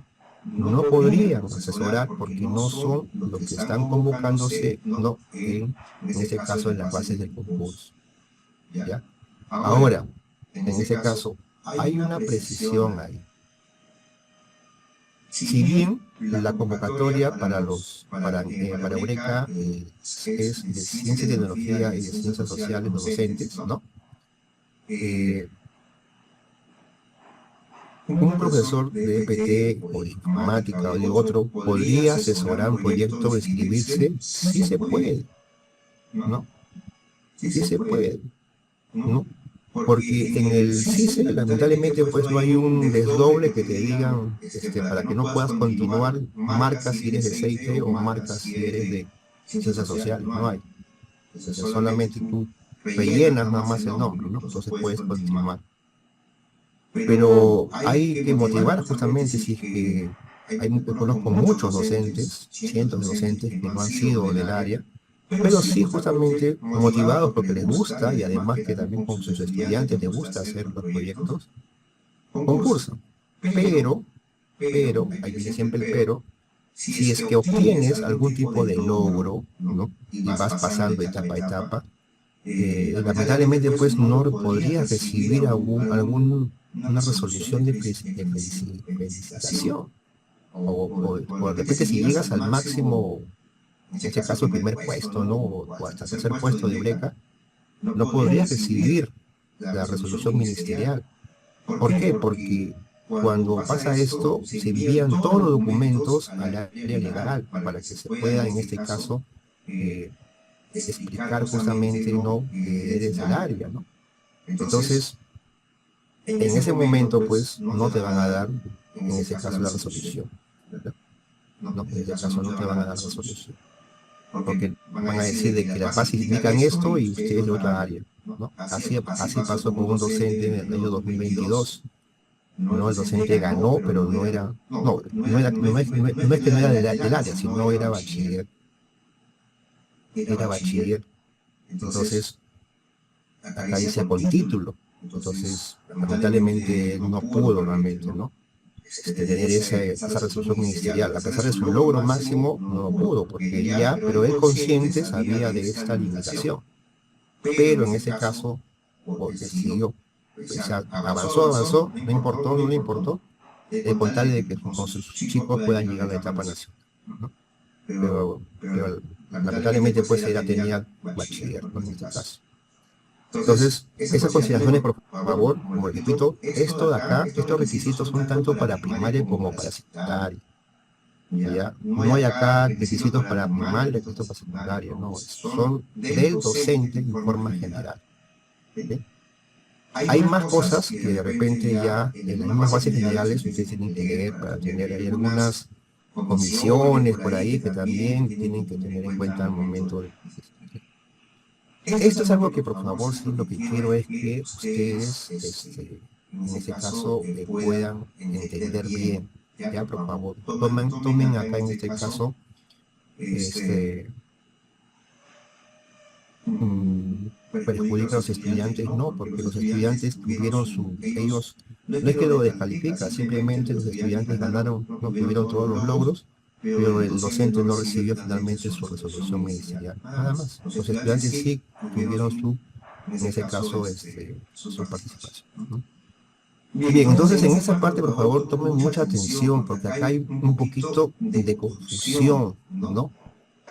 no podrían asesorar porque no son los que están convocándose, no, en este caso en las bases del concurso, ¿ya? Ahora, en ese caso, hay una precisión ahí. Si bien la convocatoria para Eureka es de ciencia y tecnología y de ciencias sociales, los docentes, ¿no? Un profesor de EPT o de informática o de otro podría asesorar un proyecto o inscribirse, sí se puede, ¿no? Sí se puede, ¿no? Porque en el CICE, lamentablemente, pues no hay un desdoble que te digan, para que no puedas continuar, marca si eres de CIT o marca si eres de ciencias sociales, no hay. Entonces solamente tú rellenas nada más el nombre, ¿no? Entonces puedes continuar. Pero hay que motivar justamente si es que conozco muchos docentes, cientos de docentes que no han sido del área, pero sí justamente motivados porque les gusta y además que también con sus estudiantes les gusta hacer los proyectos, concursan. Ahí viene siempre el pero, si es que obtienes algún tipo de logro, ¿no? Y vas pasando etapa a etapa, lamentablemente pues no podrías recibir una resolución de felicitación. O de repente si llegas al máximo, en este caso el primer puesto, ¿no? O hasta tercer puesto de Eureka, no podrías recibir la resolución ministerial. ¿Por qué? Porque cuando pasa esto, se envían todos los documentos al área legal para que se pueda, en este caso, explicar justamente, ¿no?, que eres del área, ¿no? Entonces, en ese momento, pues, no te van a dar, en ese caso, la resolución, ¿verdad? No, en ese caso no te van a dar resolución, porque van a decir de que las bases indican esto y usted es de otra área, ¿no? Así pasó con un docente en el año 2022, ¿no? El docente ganó, pero no es que no era del área, sino era bachiller. Era bachiller. Entonces, acá dice con título. Entonces, lamentablemente no pudo realmente, ¿no? Tener esa resolución ministerial. A pesar de su logro máximo, no pudo, porque pero él consciente sabía de esta limitación. Pero en ese caso, decidió. O sea, avanzó, no importó, no le importó, con tal de que con sus chicos puedan llegar a la etapa nacional, ¿no? Pero lamentablemente pues ella tenía bachiller, ¿no?, en este caso. Entonces, esas consideraciones, por favor, como repito, esto de acá, estos requisitos son tanto para primaria como para secundaria. ¿Ya? No hay acá requisitos para primaria, requisitos para secundaria, no, son del docente en forma general. ¿Sí? Hay más cosas que de repente ya en las mismas bases generales ustedes tienen que leer para tener ahí algunas comisiones por ahí que también tienen que tener en cuenta al momento de... Esto es algo que, por favor, sí, lo que quiero es que ustedes, en este caso, puedan entender bien, ya, por favor, tomen acá en este caso, perjudica a los estudiantes, no, porque los estudiantes tuvieron ellos, no es que lo descalifica, simplemente los estudiantes ganaron, no tuvieron todos los logros, pero el docente no recibió finalmente su resolución ministerial, nada más. Los estudiantes sí tuvieron en ese caso, su participación, ¿no? Bien, entonces en esa parte, por favor, tomen mucha atención, porque acá hay un poquito de confusión, ¿no?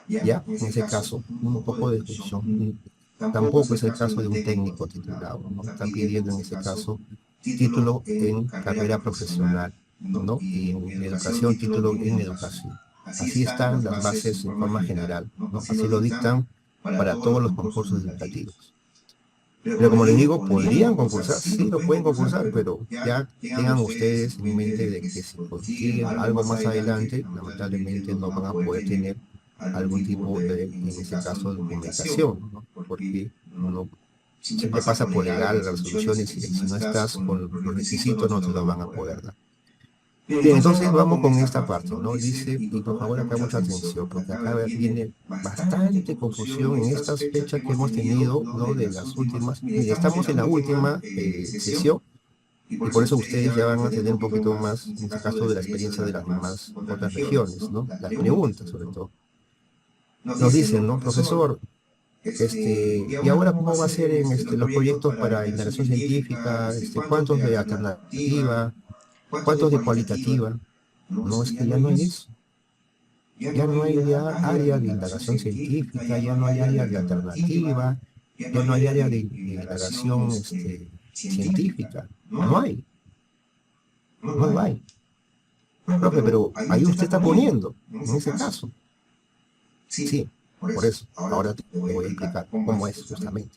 Ya, en ese caso, un poco de confusión. Tampoco es el caso de un técnico titulado, ¿no? Están pidiendo en ese caso título en carrera profesional, ¿no? Y en educación, título en educación. Así están las bases en forma general, ¿no? Así lo dictan para todos los concursos educativos. Pero como les digo, podrían concursar, sí lo pueden concursar, pero ya tengan ustedes en mente de que si consiguen algo más adelante, lamentablemente no van a poder tener algún tipo de, en ese caso, de documentación, ¿no? Porque no, siempre pasa por legal las resoluciones y si no estás con los requisitos no te lo van a poder dar. Bien, entonces vamos con esta parte, ¿no? Dice, y por favor acá mucha atención, porque acá viene bastante confusión en estas fechas que hemos tenido, ¿no? De las últimas, estamos en la última sesión Y por eso ustedes ya van a tener un poquito más, en este caso, de la experiencia de las demás otras regiones, ¿no? Las preguntas, sobre todo. Nos dicen, ¿no? Profesor, ¿y ahora cómo va a ser en los proyectos para indagación científica? ¿Cuántos de alternativa? ¿Cuántos de cualitativa? No, es que ya no hay eso. Ya no hay ya área de indagación científica, ya no hay área de alternativa, ya no hay área de indagación científica. No hay, no hay. Profe, pero ahí usted está poniendo, en ese caso. Sí, por eso. Ahora te voy a explicar cómo es justamente.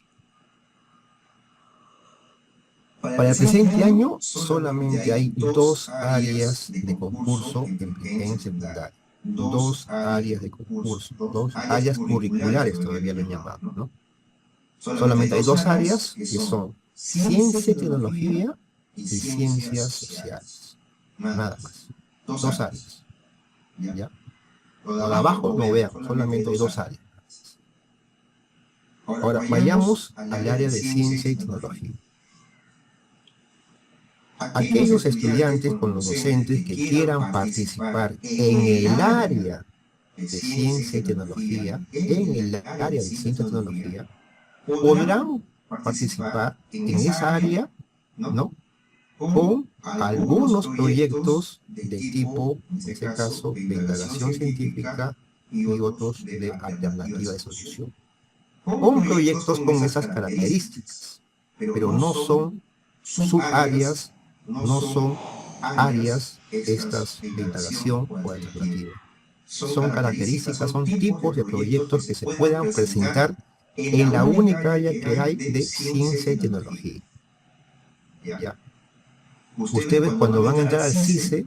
Para el presente año solamente hay dos áreas de concurso en secundaria. Dos áreas de concurso, dos áreas curriculares todavía lo han llamado, ¿no? Solamente hay dos áreas que son ciencia y tecnología y ciencias sociales. Nada más. Dos áreas. ¿Ya? Por abajo no vean, solamente hay dos áreas. Ahora, vayamos al área de ciencia y tecnología. Aquellos estudiantes con los docentes que quieran participar en el área de ciencia y tecnología, podrán participar en esa área, ¿no? Con algunos proyectos de tipo, en este caso, de indagación científica y otros de alternativa de solución. Con proyectos con esas características, pero no son subáreas, no son áreas estas de indagación o alternativa. Son características, son tipos de proyectos que se puedan presentar en la única área que hay de ciencia y tecnología. ¿Ya? Ustedes cuando van a entrar al CICE,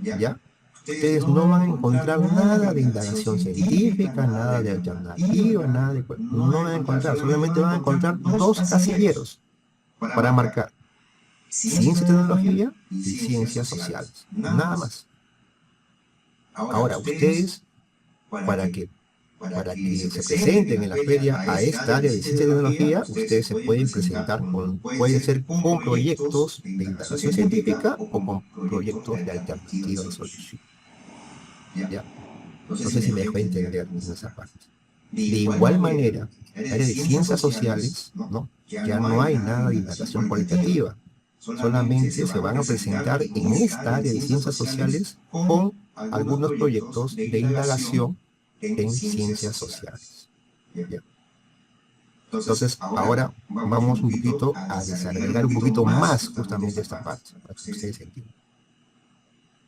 ¿ya? Ustedes no van a encontrar nada de indagación científica, nada de alternativa, nada de... No van a encontrar, solamente van a encontrar dos casilleros para marcar ciencia y tecnología y ciencias sociales. Nada más. Ahora, ustedes, para que se presenten en la feria a esta área de ciencia y tecnología, ustedes se pueden presentar pueden ser con proyectos de indagación científica o con proyectos de alternativa de solución. ¿Ya? No sé si me dejó entender en esa parte. De igual manera, en el área de ciencias sociales, ¿no? Ya no hay nada de indagación cualitativa. Solamente se van a presentar en esta área de ciencias sociales con algunos proyectos de indagación en ciencias sociales. ¿Ya? Entonces, ahora vamos un poquito a desagregar un poquito más justamente esta parte, para que ustedes entiendan.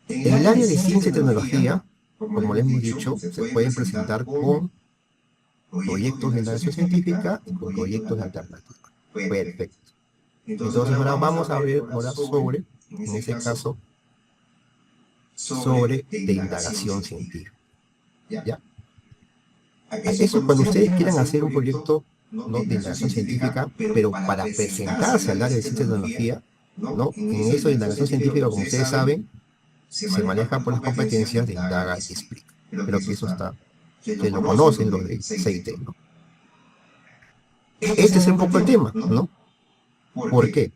En el área de ciencia y tecnología, como les hemos dicho, se pueden presentar con proyectos de indagación científica y con proyectos de alternativa. Perfecto. Entonces ahora vamos a ver sobre, en este caso, sobre de indagación científica. ¿Ya? Eso cuando ustedes quieran hacer un proyecto, ¿no?, de indagación científica, pero para presentarse al área de ciencia y tecnología, ¿no? En eso de indagación científica, como ustedes saben, se maneja por las competencias de indaga y explica. Creo que eso está, que lo conocen los de CIT, ¿no? Este es un poco el tema, ¿no? ¿Por qué?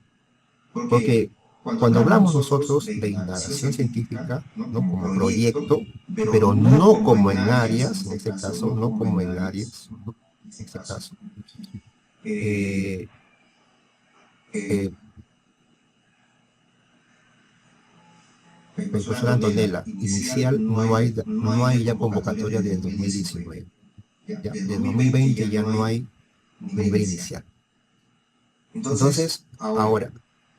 Porque cuando hablamos nosotros de indagación científica, ¿no?, como proyecto, pero no como en áreas, en este caso, no como en áreas, ¿no?, en este caso, profesora Antonella, inicial no hay ya convocatoria del 2019. ¿Ya? Del 2020 ya no hay nivel inicial. Entonces, ahora,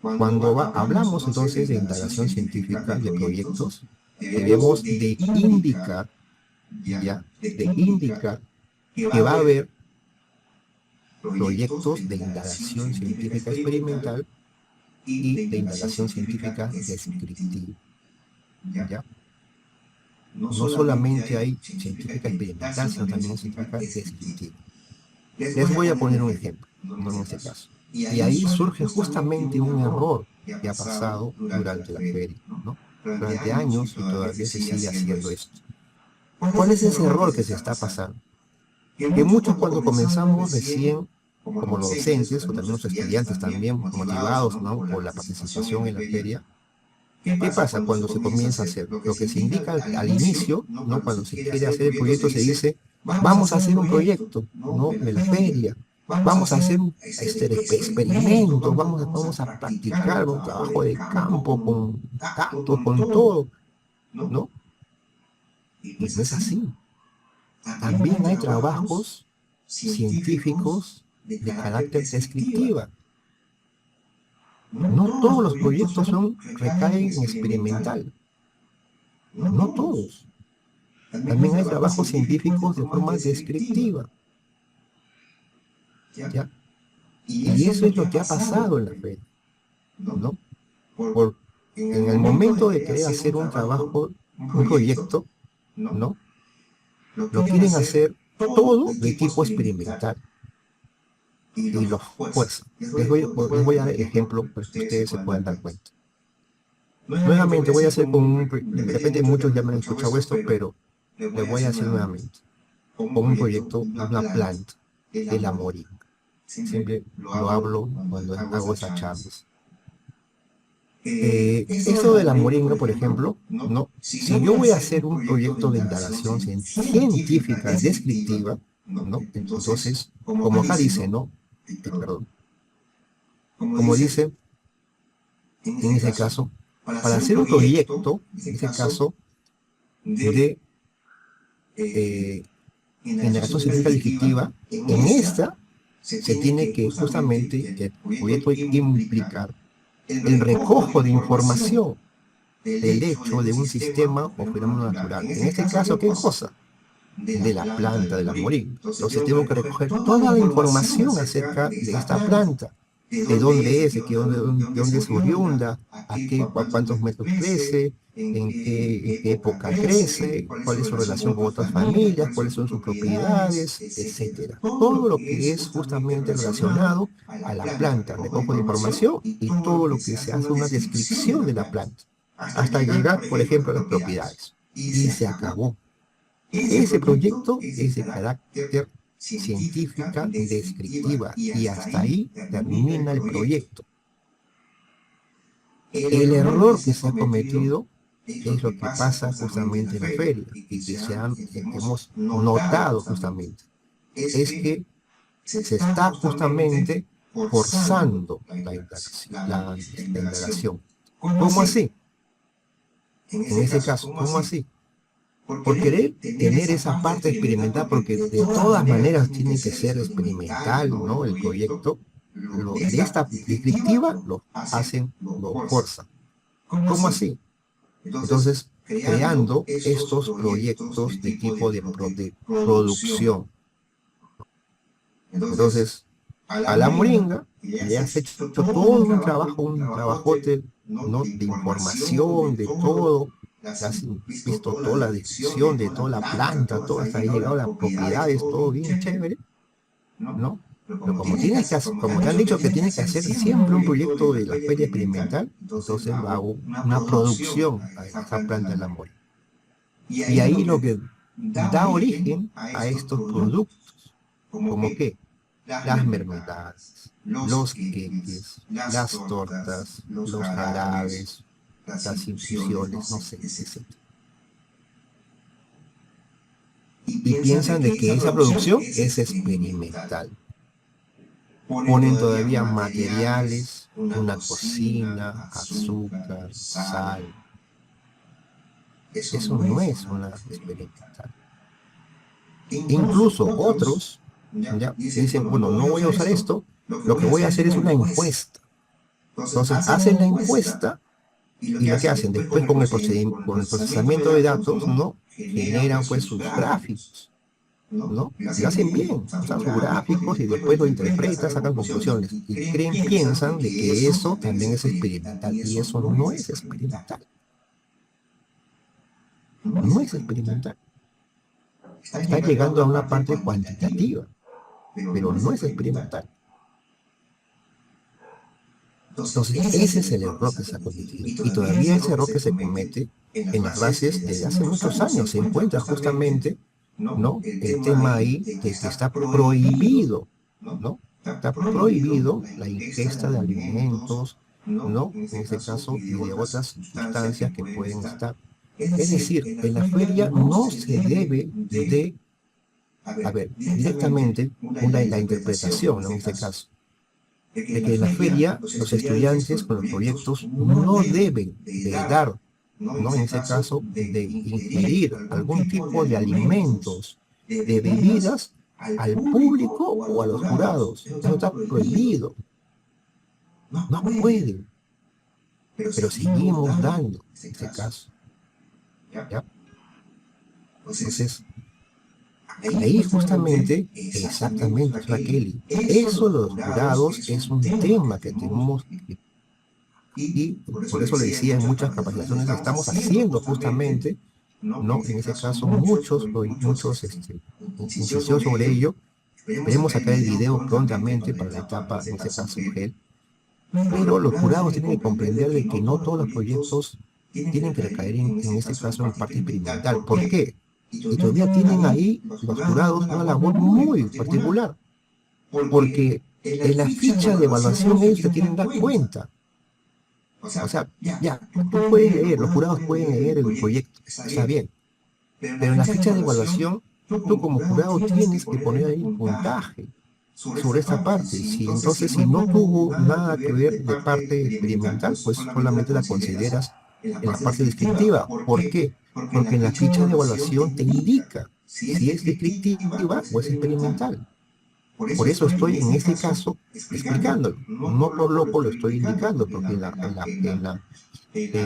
cuando hablamos entonces de indagación científica de proyectos, debemos de indicar, ¿ya?, de indicar que va a haber proyectos de indagación científica experimental y de indagación científica descriptiva. ¿Ya? No solamente hay científica experimental, sino también científica descriptiva. Les voy a poner un ejemplo, no en este caso. Y ahí surge justamente un error que ha pasado durante la feria, ¿no? Durante años y todavía se sigue haciendo esto. ¿Cuál es ese error que se está pasando? Que muchos cuando comenzamos recién como los docentes o también los estudiantes también motivados, ¿no?, por la participación en la feria. ¿Qué pasa cuando se comienza a hacer? Lo que se indica al inicio, ¿no?, cuando se quiere hacer el proyecto, se dice, vamos a hacer un proyecto, ¿no?, de la feria, vamos a hacer experimentos, vamos a practicar un trabajo de campo con datos, con todo, ¿no? Y no es así. También hay trabajos científicos de carácter descriptiva. No todos los proyectos recaen en experimental. No todos. También hay trabajos científicos de forma descriptiva. ¿Ya? Y eso es lo que ha pasado en la feria, ¿no? En el momento de querer hacer un trabajo, un proyecto, ¿no?, lo quieren hacer todo de tipo experimental. Y los fuerzan. Les voy a dar ejemplo para que ustedes se puedan dar cuenta. Nuevamente voy a hacer de repente muchos ya me han escuchado esto, pero le voy a hacer nuevamente con un proyecto, una planta de la moringa. Siempre lo hablo cuando hago esas charlas. Eso de la moringa, por ejemplo, ¿no? Si yo voy a hacer un proyecto de indagación científica descriptiva, ¿no?, entonces, como acá dice, ¿no?, perdón, como dice, en ese caso, para hacer un proyecto, en ese caso, de indagación científica descriptiva, en esta se tiene que justamente, el proyecto hay que implicar el recojo de información del hecho de un sistema o fenómeno natural. En este caso, ¿qué cosa? De la planta de la moringa. Entonces tengo que recoger toda la información acerca de esta planta, de dónde es, de dónde es oriunda, a cuántos metros crece, en qué época crece, cuál es su relación con otras familias, cuáles son sus propiedades, etcétera. Todo lo que es justamente relacionado a la planta, recojo de información y todo lo que se hace una descripción de la planta, hasta llegar, por ejemplo, a las propiedades. Y se acabó. Ese proyecto es de carácter científica descriptiva y hasta ahí termina el proyecto. El error que se ha cometido es lo que pasa justamente en la feria y que hemos notado justamente, es que se está justamente forzando la indagación. ¿Cómo así? En ese caso, ¿cómo así? Por querer tener esa parte experimental, porque de todas maneras tiene que ser experimental, ¿no?, el proyecto, de esta descriptiva lo forzan. ¿Cómo así? Entonces, creando estos proyectos de tipo de producción. Entonces, a la moringa le has hecho todo un trabajote, ¿no?, de información, de todo. Has visto toda la descripción de toda la planta, todo, hasta ahí llegado a las propiedades, todo bien chévere, ¿no? Pero como te han dicho que tienes que hacer siempre un proyecto de la feria experimental, entonces hago una producción a esta planta de la moringa. Y ahí lo que da origen a estos productos, como que las mermeladas, los queques, las tortas, los jarabes, las infusiones, no sé, etc. Y piensan de que esa producción es experimental. Ponen todavía materiales, una cocina, azúcar, sal. Eso no es una experimental. Incluso otros ya dicen, bueno, no voy a usar esto, lo que voy a hacer es una encuesta. Entonces hacen la encuesta y lo que hacen después con el procesamiento de datos, ¿no?, generan pues sus gráficos, ¿no? Y lo hacen bien, usan sus gráficos y después lo interpretan, sacan conclusiones y piensan de que eso también es experimental, y eso no es experimental. No es experimental. Está llegando a una parte cuantitativa, pero no es experimental. Entonces, ese es el error que se ha cometido. Y todavía ese error que se comete en las bases desde hace muchos años. Se encuentra justamente, ¿no?, el tema ahí de que está prohibido, ¿no?, Está prohibido la ingesta de alimentos, ¿no? En este caso, y de otras sustancias que pueden estar. Es decir, en la feria no se debe de, a ver, directamente la interpretación, ¿no? En este caso, de que en la feria los estudiantes con los proyectos no deben de dar, ¿no? En ese caso, de ingerir algún tipo de alimentos, de bebidas al público o a los jurados. Eso está prohibido. No pueden, pero seguimos dando en ese caso, ¿ya? Entonces, ahí justamente, exactamente, Raquel, eso los jurados es un tema que tenemos que, y por eso le decía en muchas capacitaciones estamos haciendo justamente, ¿no? En ese caso, muchos insistió sobre ello. Esperemos sacar el video prontamente para la etapa, en ese caso, GEL. Pero los jurados tienen que comprender de que no todos los proyectos tienen que recaer en este caso en parte experimental. ¿Por qué? Y todavía tienen ahí los jurados una labor muy particular, porque en la ficha de evaluación ellos se quieren dar cuenta. O sea, ya, tú puedes leer, los jurados pueden leer el proyecto, está bien, pero en la ficha de evaluación, tú como jurado tienes que poner ahí un puntaje sobre esta parte. Si entonces, si no tuvo nada que ver de parte experimental, pues solamente la consideras en la parte descriptiva. ¿Por qué? Porque en la ficha de evaluación te indica si es descriptiva o es experimental. Por eso estoy en este caso explicándolo. No por loco lo estoy indicando, porque en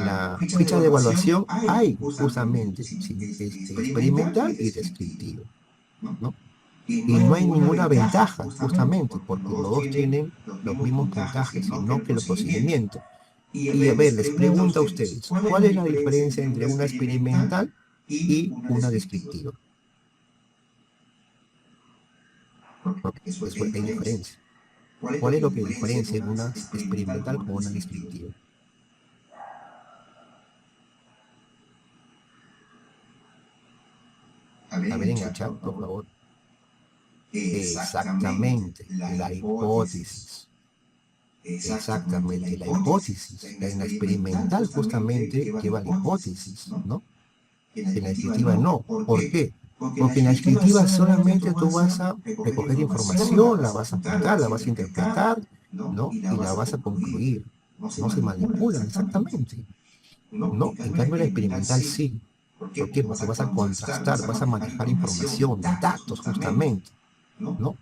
la ficha de evaluación hay justamente experimental y descriptivo, ¿no? Y no hay ninguna ventaja, justamente, porque los dos tienen los mismos puntajes, sino que los procedimientos. Y a ver, les pregunto a ustedes, ¿cuál es la diferencia entre una experimental y una descriptiva? Porque eso hay diferencia. ¿Cuál es lo que diferencia una experimental con una descriptiva? A ver en el chat, por favor. Exactamente, la hipótesis. Exactamente, la hipótesis. En la experimental justamente lleva la hipótesis, ¿no? En la descriptiva no. ¿Por qué? Porque en la descriptiva solamente tú vas a recoger información, la vas a apuntar, la vas a interpretar, ¿no? Y la vas a concluir. No se manipula, exactamente. ¿No? En cambio, la experimental sí. ¿Por qué? Porque vas a contrastar, vas a manejar información, datos justamente, ¿no?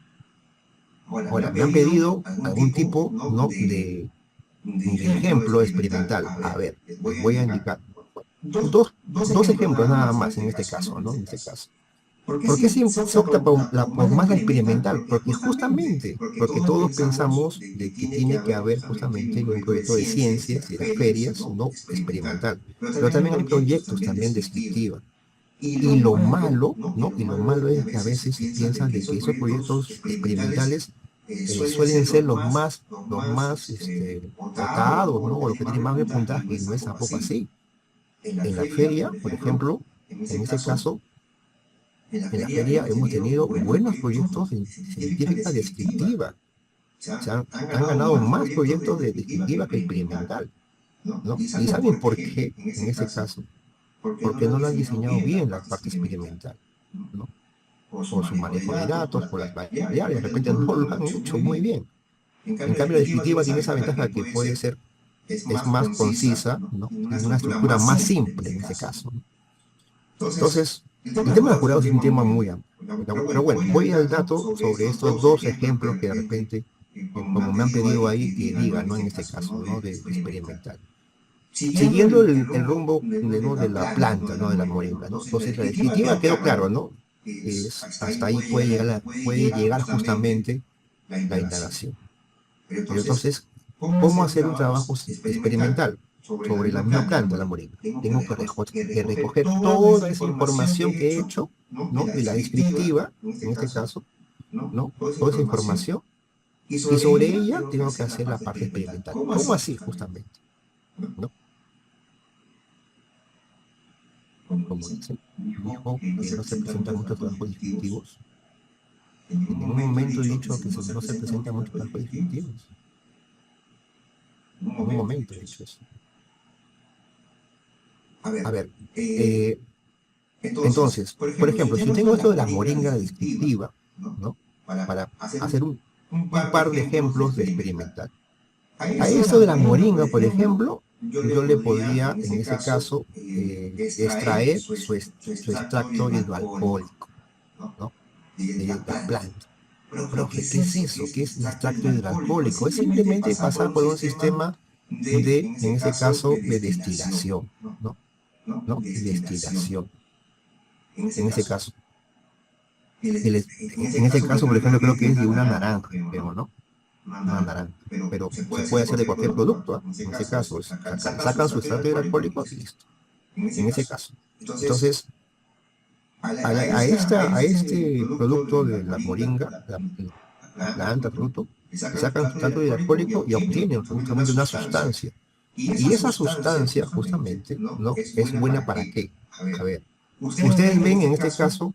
Ahora, me han pedido algún tipo, ¿no? de ejemplo experimental. A ver, les voy a indicar dos ejemplos nada más en este caso, ¿no? En este caso. ¿Por qué se opta por más la experimental? Porque justamente, porque todos pensamos de que tiene que haber justamente un proyecto de ciencias y las ferias, ¿no? Experimental. Pero también hay proyectos también descriptivos. Y lo malo, ¿no? Y lo malo es que a veces se piensa de que esos proyectos experimentales suelen ser los más votados, ¿no? O los que tienen más de puntaje, y no es tampoco así. En la feria, por ejemplo, en este caso, en la feria hemos tenido buenos proyectos en científica descriptiva. Han ganado más proyectos de descriptiva que experimental, ¿no? ¿Y saben por qué en ese caso? Porque no lo han diseñado bien la parte experimental, ¿no? Por su manejo de datos, por las variables, de repente no lo han hecho muy bien. En cambio, la descriptiva tiene esa ventaja que puede ser, es más concisa, ¿no? Tiene una estructura más simple en ese caso, ¿no? Entonces, el tema de los jurados es un tema muy amplio. Pero bueno, voy al dato sobre estos dos ejemplos que de repente, como me han pedido ahí, que diga, ¿no? En este caso, ¿no? De experimental. Siguiendo el rumbo ¿no? de la planta, ¿no? De la moringa, ¿no? Entonces, la descriptiva quedó claro, ¿no? Hasta ahí puede llegar justamente la indagación. Pero entonces, ¿cómo hacer un trabajo experimental sobre la misma planta, la moringa? Tengo que recoger toda esa información que he hecho, ¿no? De la descriptiva, en este caso, ¿no? Toda esa información, y sobre ella tengo que hacer la parte experimental. ¿Cómo así, justamente? ¿No? Como dice, dijo que no se presentan muchos trabajos descriptivos. En ningún momento he dicho que no se presentan muchos trabajos digestivo. En ningún momento he dicho eso. A ver, entonces, por ejemplo, si tengo esto de la moringa descriptiva, ¿no? Para hacer un par de ejemplos de experimental. A eso de la moringa, por ejemplo, yo le podría, en ese caso, extraer su extracto hidroalcohólico, ¿no? De la planta. Profe, ¿qué es eso? ¿Qué es el extracto hidroalcohólico? Es simplemente pasar por un sistema de, en ese caso, de destilación, ¿no? ¿No? Destilación. En ese caso. En ese caso, por ejemplo, creo que es de una naranja, creo, ¿no? Una naranja. Pero se puede hacer de cualquier producto, ¿ah? En ese caso, sacan su extracto hidroalcohólico y listo. En ese caso. Entonces, a este producto de la moringa, la planta, fruto, sacan su extracto hidroalcohólico y obtienen justamente una sustancia. Y esa sustancia, justamente, ¿no? ¿Es buena para qué? A ver, ustedes ven en este caso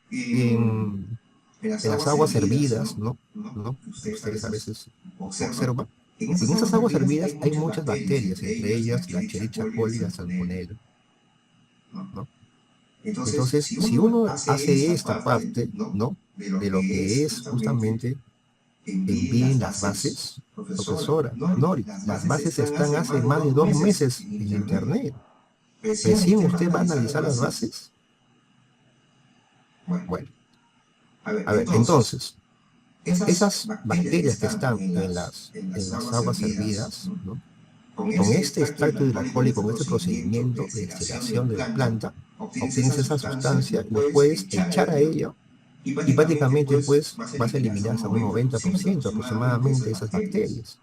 en las aguas hervidas, ¿no? Ustedes a veces observan. En esas aguas hervidas hay muchas bacterias, entre ellas la Escherichia coli y la Salmonella, ¿no? Entonces, si uno hace esta parte, ¿no? De lo que es justamente envíen las bases, profesora, Nori, las bases están hace más de 2 meses en internet. Recién usted va a analizar las bases. Bueno, a ver, entonces, esas bacterias que están en las aguas hervidas, ¿no? Con este extracto hidroalcohólico, con este procedimiento de destilación de la planta, obtienes esa sustancia, lo puedes echar a ella y prácticamente pues vas a eliminar hasta un 90% aproximadamente de esas bacterias.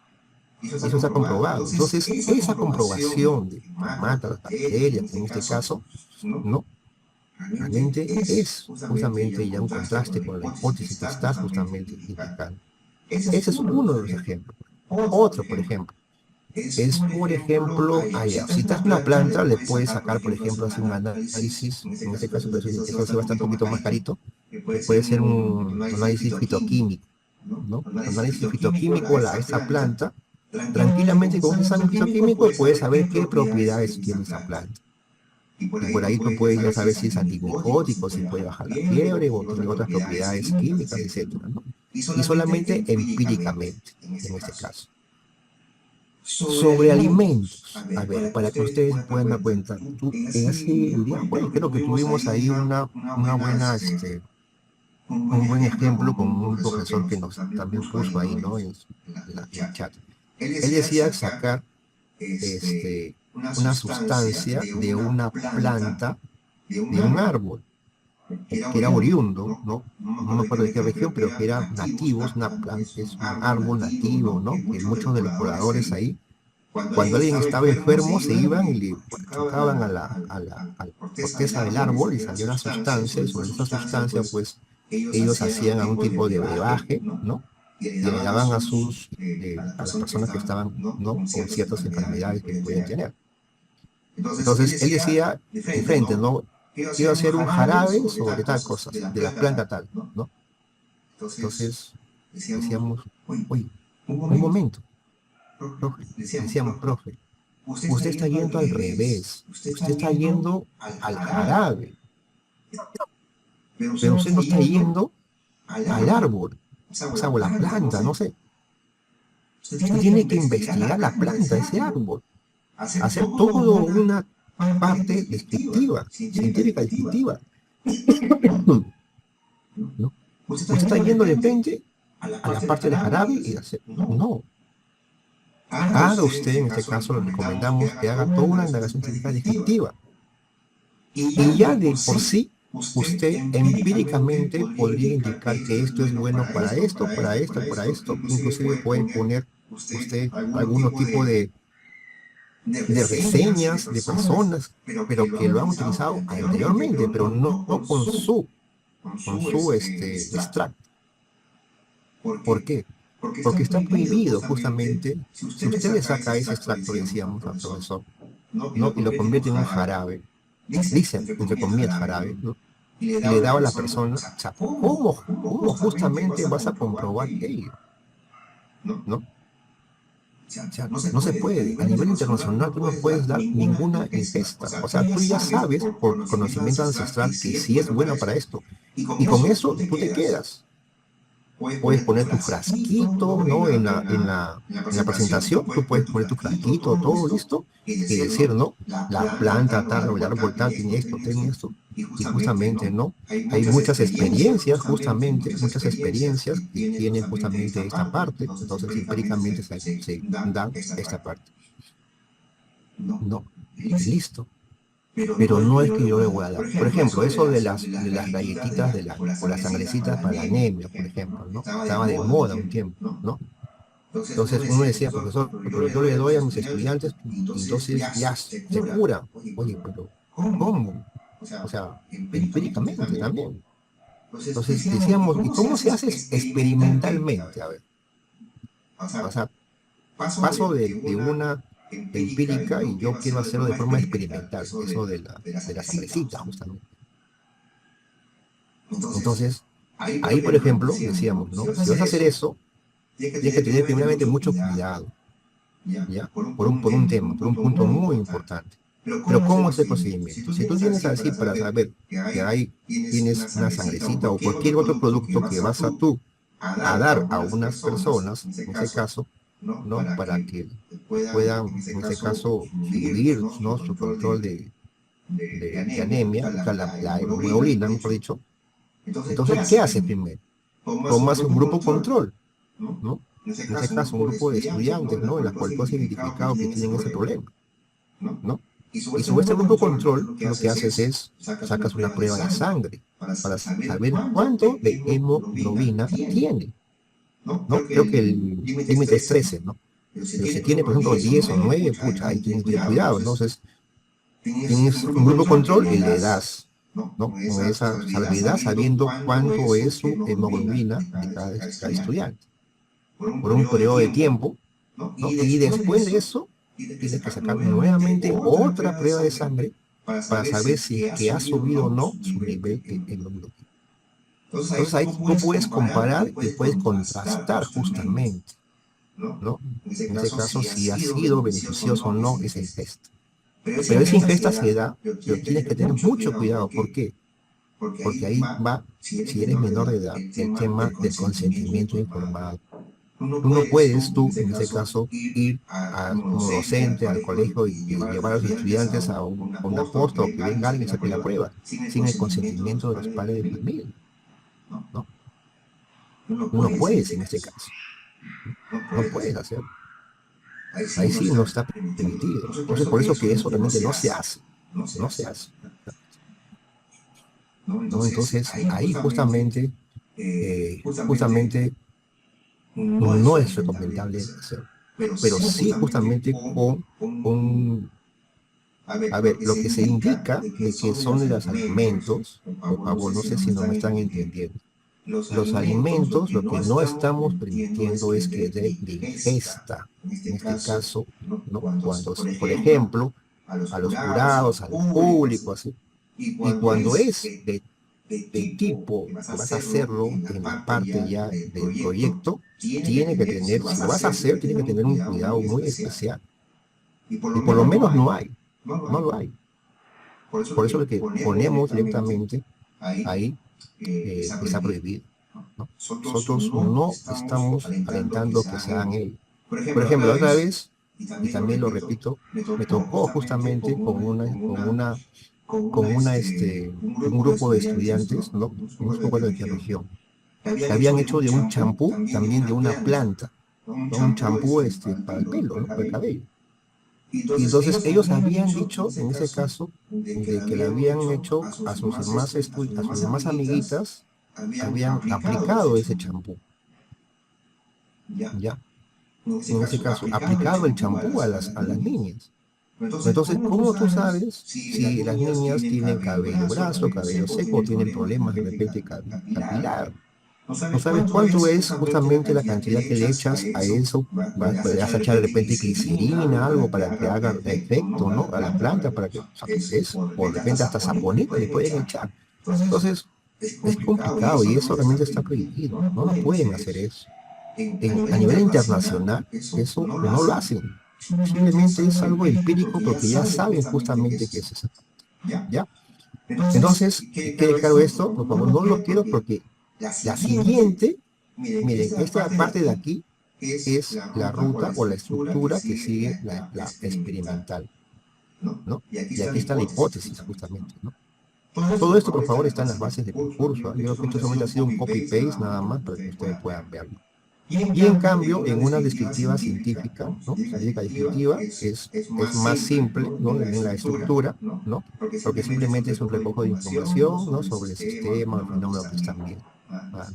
Eso está comprobado. Entonces, esa comprobación de que mata las bacterias, en este caso, ¿no? Realmente es justamente ya un contraste con la hipótesis que estás justamente indicando. Ese es uno de los ejemplos. Otro, por ejemplo, es, por ejemplo, allá. Si estás en una planta, le puedes sacar, por ejemplo, hacer un análisis, en este caso, pero eso sí va a estar un poquito más carito, que puede ser un análisis fitoquímico, ¿no? Un análisis fitoquímico a esa planta, tranquilamente con un examen fitoquímico puedes saber qué propiedades tiene esa planta. Y por ahí tú puedes ya saber si es antimicótico, si puede bajar la fiebre o tiene otras propiedades químicas, etcétera, ¿no? Y solamente empíricamente, en este caso. Sobre alimentos, a ver, para que ustedes puedan dar cuenta, el día jueves creo que tuvimos ahí una buena, un buen ejemplo con un profesor que nos también puso ahí, ¿no? En el chat. Él decía sacar una sustancia de una planta, de un árbol, que era oriundo, ¿no? No me acuerdo de qué región, pero que era nativo, es una planta, es un árbol nativo, ¿no? Que muchos de los pobladores ahí, cuando alguien estaba enfermo, se iban y le tocaban a la corteza del árbol y salía una sustancia, y sobre esa sustancia, pues, ellos hacían algún tipo de brebaje, ¿no? Y le daban a las personas que estaban, ¿no? Con ciertas enfermedades que pueden tener. Entonces, él decía, diferente, ¿no? Quiero hacer un jarabe sobre tal cosa, de la planta tal, ¿no? Entonces, decíamos, oye, un momento, profe, decíamos, profe, usted está yendo al revés, usted está yendo al jarabe, pero usted no está yendo al árbol, o sea, o la planta, no sé. Usted tiene que investigar la planta, ese árbol, hacer todo una parte descriptiva, científica descriptiva. ¿No? Usted está yendo de frente a la parte del jarabe y hacer, no. Haga usted, en este caso, le recomendamos que haga toda una indagación científica descriptiva. Y ya de por sí, usted empíricamente podría indicar que esto es bueno para esto, para esto, para esto. Inclusive puede poner usted algún tipo de reseñas de personas, pero que lo han utilizado anteriormente, pero no con su extracto. ¿Por qué? Porque está prohibido justamente, si usted le saca ese extracto, decíamos al profesor, ¿no? Y lo convierte en un jarabe, dicen, entre comillas, jarabe, ¿no? y le daba a la persona, o sea, ¿cómo justamente vas a comprobar ello? ¿No? O sea, no se puede. A nivel internacional tú no puedes dar ninguna ingesta. O sea, tú ya sabes por conocimiento ancestral que sí es bueno para esto. Y con eso tú te quedas. Puedes poner tu frasquito, ¿no? En la presentación, tú puedes poner tu frasquito, todo listo, y decir, ¿no? La planta tal o el árbol tal tiene esto, tiene esto. Y justamente, ¿no? Hay muchas experiencias, justamente, muchas experiencias que tienen justamente esta parte. Entonces, empíricamente se dan esta parte. No, listo. Pero no es que yo le voy a dar. Por ejemplo, eso de las galletitas o las sangrecitas para la anemia, por ejemplo, ¿no? Estaba de moda un tiempo, ¿no? Entonces uno decía, profesor, pero yo le doy a mis estudiantes y entonces ya se cura. Oye, pero ¿cómo? O sea, empíricamente también. Entonces decíamos, ¿y cómo se hace experimentalmente? A ver, o sea, paso de una empírica y yo quiero hacerlo de forma experimental, eso de la sangrecita, justamente. Entonces, ahí, por ejemplo, decíamos, ¿no? Si vas a hacer eso, tienes que tener primeramente mucho cuidado, ¿ya? Por un tema, por un punto muy importante. Pero ¿cómo es el procedimiento? Si tú tienes así para saber que tienes una sangrecita o cualquier otro producto que vas a dar a unas personas, en ese caso, ¿no? Para que puedan, en ese caso, subir, ¿no? Su control de anemia, o sea, la hemoglobina, mejor dicho. Entonces, ¿qué haces primero? Tomas un grupo control, ¿no? En ese caso, un grupo de estudiantes, ¿no? En las cuales tú has identificado que tienen ese problema, ¿no? Y sobre este grupo control, lo que haces es, sacas una prueba de sangre para saber cuánto de hemoglobina tiene, ¿no? Creo que el límite es 13, ¿no? Pero si tiene, por ejemplo, 10 o 9, pucha, ahí tienes que tener cuidado. Entonces, tienes un grupo control y le das, ¿no? Con esa salvedad, sabiendo cuánto es su hemoglobina de cada estudiante, por un periodo de tiempo, ¿no? Y después de eso, tienes que sacar nuevamente otra prueba de sangre para saber si es que ha subido o no su nivel de hemoglobina. Entonces ahí tú puedes comparar y puedes contrastar justamente, ¿no? En ese caso, si ha sido beneficioso o no esa ingesta. Pero esa ingesta se da, pero tienes que tener mucho cuidado. ¿Por qué? Porque ahí va, si eres menor de edad, el tema del consentimiento informado. Tú, en ese caso, ir como docente al colegio y llevar a los estudiantes a una posta o que venga alguien y saque la prueba, sin el consentimiento de los padres de familia, ¿no? No puedes en este caso, no puedes hacerlo. Ahí sí no está permitido. Entonces, por eso que eso realmente no se hace, no se hace, ¿no? Entonces, ahí justamente no es recomendable hacerlo. Pero sí justamente a ver, lo que se indica de que son los alimentos, por favor, no sé si no me están entendiendo. Los alimentos, lo que no estamos permitiendo es que de ingesta, en este caso, ¿no? Cuando, por ejemplo, a los jurados, al público, así, y cuando es de tipo que vas a hacerlo en la parte ya del proyecto, tiene que tener, si lo vas a hacer, tiene que tener un cuidado muy especial. Y por lo menos no lo hay. Por eso es que ponemos directamente ahí, está prohibido, ¿no? Nosotros no estamos alentando que se hagan ello. Por ejemplo, la otra vez, y también lo repito, me tocó justamente un grupo de estudiantes, ¿no? No recuerdo de qué región, que habían hecho de un champú, también de una planta, ¿no? Un champú para el pelo, ¿no? Para el cabello. Y entonces ellos habían dicho, en ese caso, de que le habían hecho a sus demás amiguitas, habían aplicado ese champú, ¿ya? En ese caso, aplicado el champú a las niñas. Entonces, ¿cómo tú sabes si las niñas tienen cabello graso, cabello seco, o tienen problemas de repente capilar? No sabes cuánto es justamente la cantidad que le echas a eso. Vas a echar de repente glicerina, algo para que haga efecto, ¿no? A la planta, para que, o sea, es, o de repente hasta saponita le pueden echar. Entonces, es complicado y eso realmente está prohibido. No lo pueden hacer eso. A nivel internacional, eso no lo hacen. Simplemente es algo empírico porque ya saben justamente que es esa parte. ¿Ya? Entonces, que quede claro esto, por favor, no lo quiero porque la siguiente, miren, esta parte de aquí es la ruta o la estructura que sigue la experimental, ¿no? Y aquí está la hipótesis, justamente, ¿no? Todo esto, por favor, está en las bases del curso, ¿eh? Yo creo que esto solamente ha sido un copy-paste nada más para que ustedes puedan verlo. Y en cambio, en una descriptiva científica, ¿no? Científica descriptiva es más simple, ¿no? En la estructura, ¿no? Porque simplemente es un recojo de información, ¿no? Sobre el sistema, el fenómeno que están viendo. Nada más.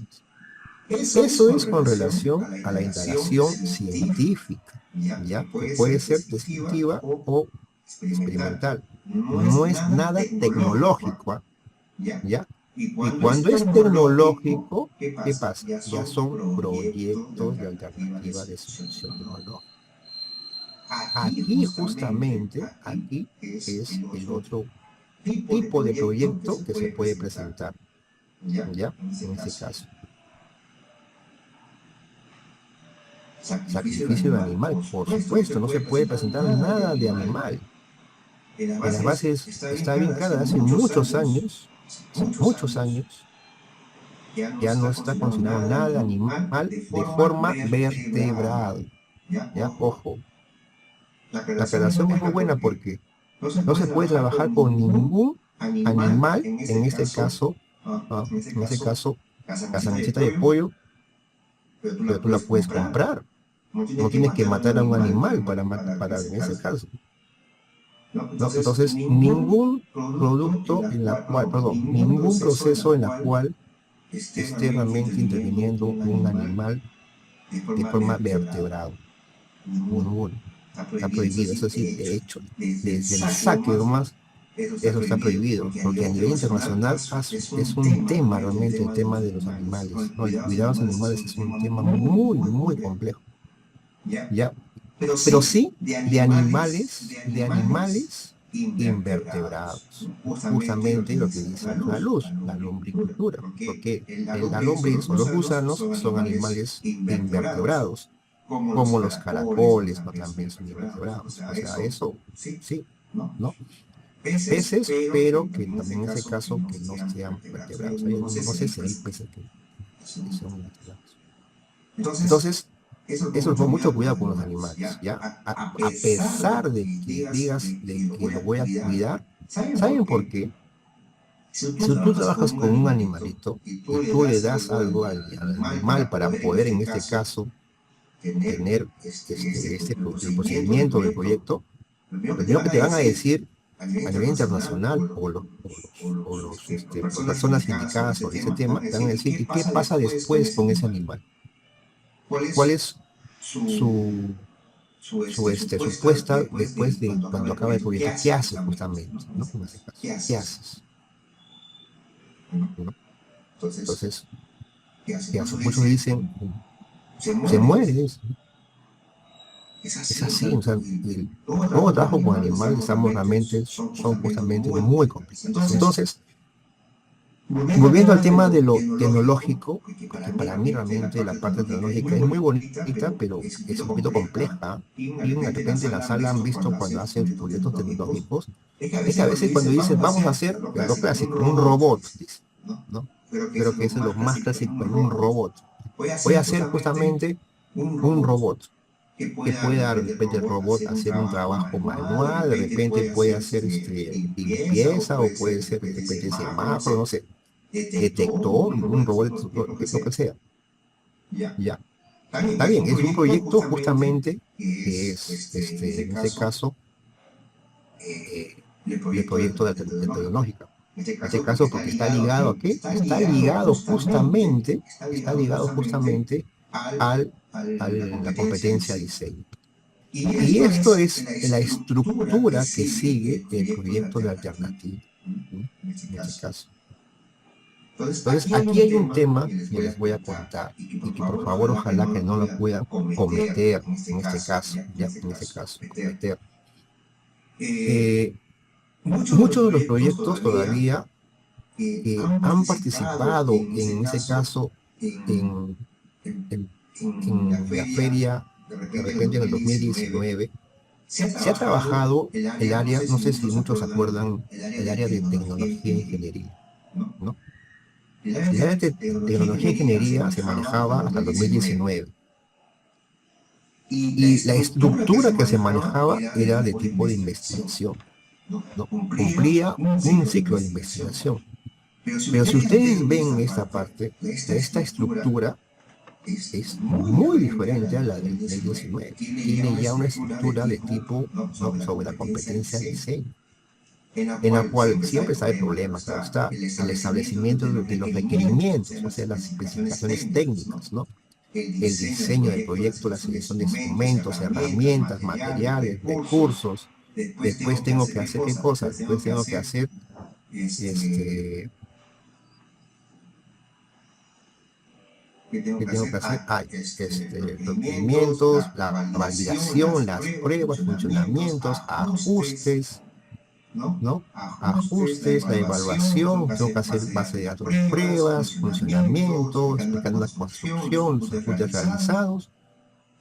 Eso es con relación a la indagación científica, ¿ya? Que puede ser descriptiva o experimental. No es nada tecnológico, ¿ah? ¿Ya? Y cuando es tecnológico, ¿qué pasa? Ya son proyectos de alternativa de solución tecnológica. Aquí justamente, aquí es el otro tipo de proyecto que se puede presentar, ¿ya? En este caso. Sacrificio de animal, por supuesto, no se puede presentar nada de animal. En las bases está bien clara, hace muchos años, ya no está considerado nada animal de forma vertebrada. Ya, ojo, la aclaración es muy buena porque no se puede trabajar con ningún animal, en este caso, cazancita de pollo, pero tú la puedes comprar. No tienes que matar a un animal para en ese caso. ¿No? Entonces, ningún producto en la cual, perdón, ningún proceso en la cual esté realmente interviniendo un animal de forma vertebrada. Ninguno. Está prohibido, eso sí, de hecho, desde el saque nomás, eso está prohibido, porque a nivel internacional es un tema realmente el tema de los animales, ¿no? El cuidado de los animales es un tema muy, muy complejo, ¿ya? Pero sí de animales invertebrados, justamente lo que dice la lombricultura, porque la lombriz o los gusanos son animales invertebrados, como los caracoles, ¿no? También son invertebrados, o sea, eso sí, ¿no? Peces, pero que también en ese caso que no sean vertebrados. No sé si hay peces que son vertebrados. Entonces, eso con mucho cuidado con los animales, ¿ya? A pesar de que digas de que lo voy a cuidar, ¿saben por qué? Si tú trabajas con un animalito y tú le das algo al animal para poder, en este caso, tener el procedimiento del proyecto, lo primero que te van a decir a nivel internacional las personas indicadas sobre ese tema, te van a decir, ¿y qué pasa después con ese animal? ¿Cuál es su puesta después de cuando acaba el proyecto? ¿Qué haces justamente? ¿No? En ese caso, ¿qué haces? ¿No? Entonces, ¿qué haces? Muchos dicen, se muere. Es así, o sea, todo trabajo con animales estamos realmente, son justamente muy complicados. Entonces, volviendo al tema de lo tecnológico, que para mí realmente la parte tecnológica es muy bonita, pero es un poquito compleja. Y de repente en la sala han visto cuando hacen proyectos tecnológicos, es que a veces cuando dicen vamos a hacer lo clásico, un robot, dice, ¿no? Creo que eso es lo más clásico, un robot. Voy a hacer justamente un robot que pueda de repente el robot hacer un trabajo manual, de repente puede hacer limpieza o puede ser de repente semáforo, no sé, detector, un robot, lo que sea. Ya. Está bien, es un proyecto justamente que es, en este caso, el proyecto de tecnológica. En este caso, porque está ligado a qué? Está ligado justamente a la competencia de diseño. Y esto es la estructura que sigue el proyecto de alternativa, en este caso. Entonces, aquí hay un tema que les voy a contar y que por favor ojalá que no lo puedan cometer en este caso, cometer. Muchos de los proyectos todavía han participado en ese caso en, en- en la feria, de repente en el 2019, se ha trabajado el área, no sé si muchos se acuerdan, el área de tecnología e ingeniería, ¿no? El área de tecnología e ingeniería se manejaba hasta el 2019 y la estructura que se manejaba era de tipo de investigación, ¿no? Cumplía un ciclo de investigación. Pero si ustedes ven esta parte, esta estructura es muy diferente a la del 2019. Tiene ya una estructura de tipo, ¿no?, sobre la competencia de diseño, en la cual siempre está el problema, claro está, el establecimiento de los requerimientos, o sea, las especificaciones técnicas, ¿no? El diseño del proyecto, la selección de instrumentos, herramientas, materiales, recursos. Después tengo que hacer, ¿qué cosa? Después tengo que hacer, este, ¿qué tengo que hacer? Requerimientos, la validación, las pruebas, funcionamientos, ajustes, ¿no? Ajustes, la evaluación, tengo que hacer base de datos de pruebas, funcionamiento, explicando la construcción, los ajustes realizados.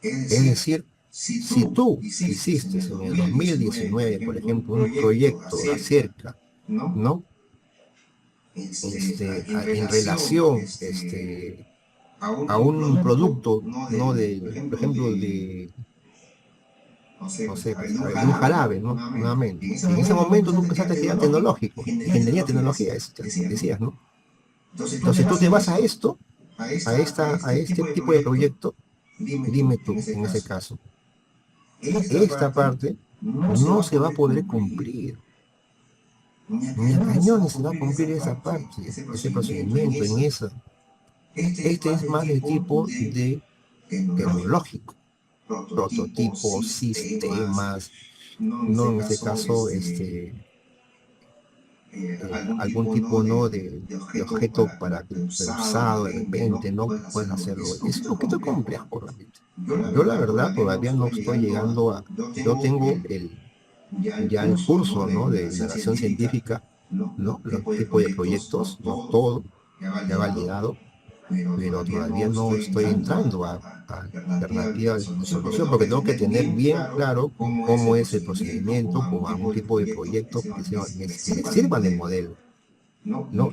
Es decir, si tú hiciste en el 2019, por ejemplo, un proyecto acerca, ¿no? En relación, a un producto, ¿no? Por ejemplo, no sé, pues, a ver, de un jarabe, ¿no? Nuevamente. En ese momento tú pensaste que era tecnológico, ingeniería tecnología, decías, ¿no? Entonces tú te vas a esto, a este tipo de proyecto, dime tú, en ese caso, esta parte no se va a poder cumplir. Ni a cañones se va a cumplir esa parte, ese procedimiento, en esa. Este es más de tipo de tecnológico, prototipos, sistemas, no en este caso, algún tipo, ¿no?, de objeto para ser usado de repente, no puedes hacerlo. Es un poquito complejo realmente. Yo la verdad todavía no estoy llegando a, yo tengo ya el curso, ¿no?, de innovación científica, ¿no? Los tipos de proyectos, no todo, ya validado, pero todavía no estoy entrando a alternativas de solución, porque tengo que tener bien claro cómo es el procedimiento con algún tipo de proyecto que me sirvan de modelo, ¿no?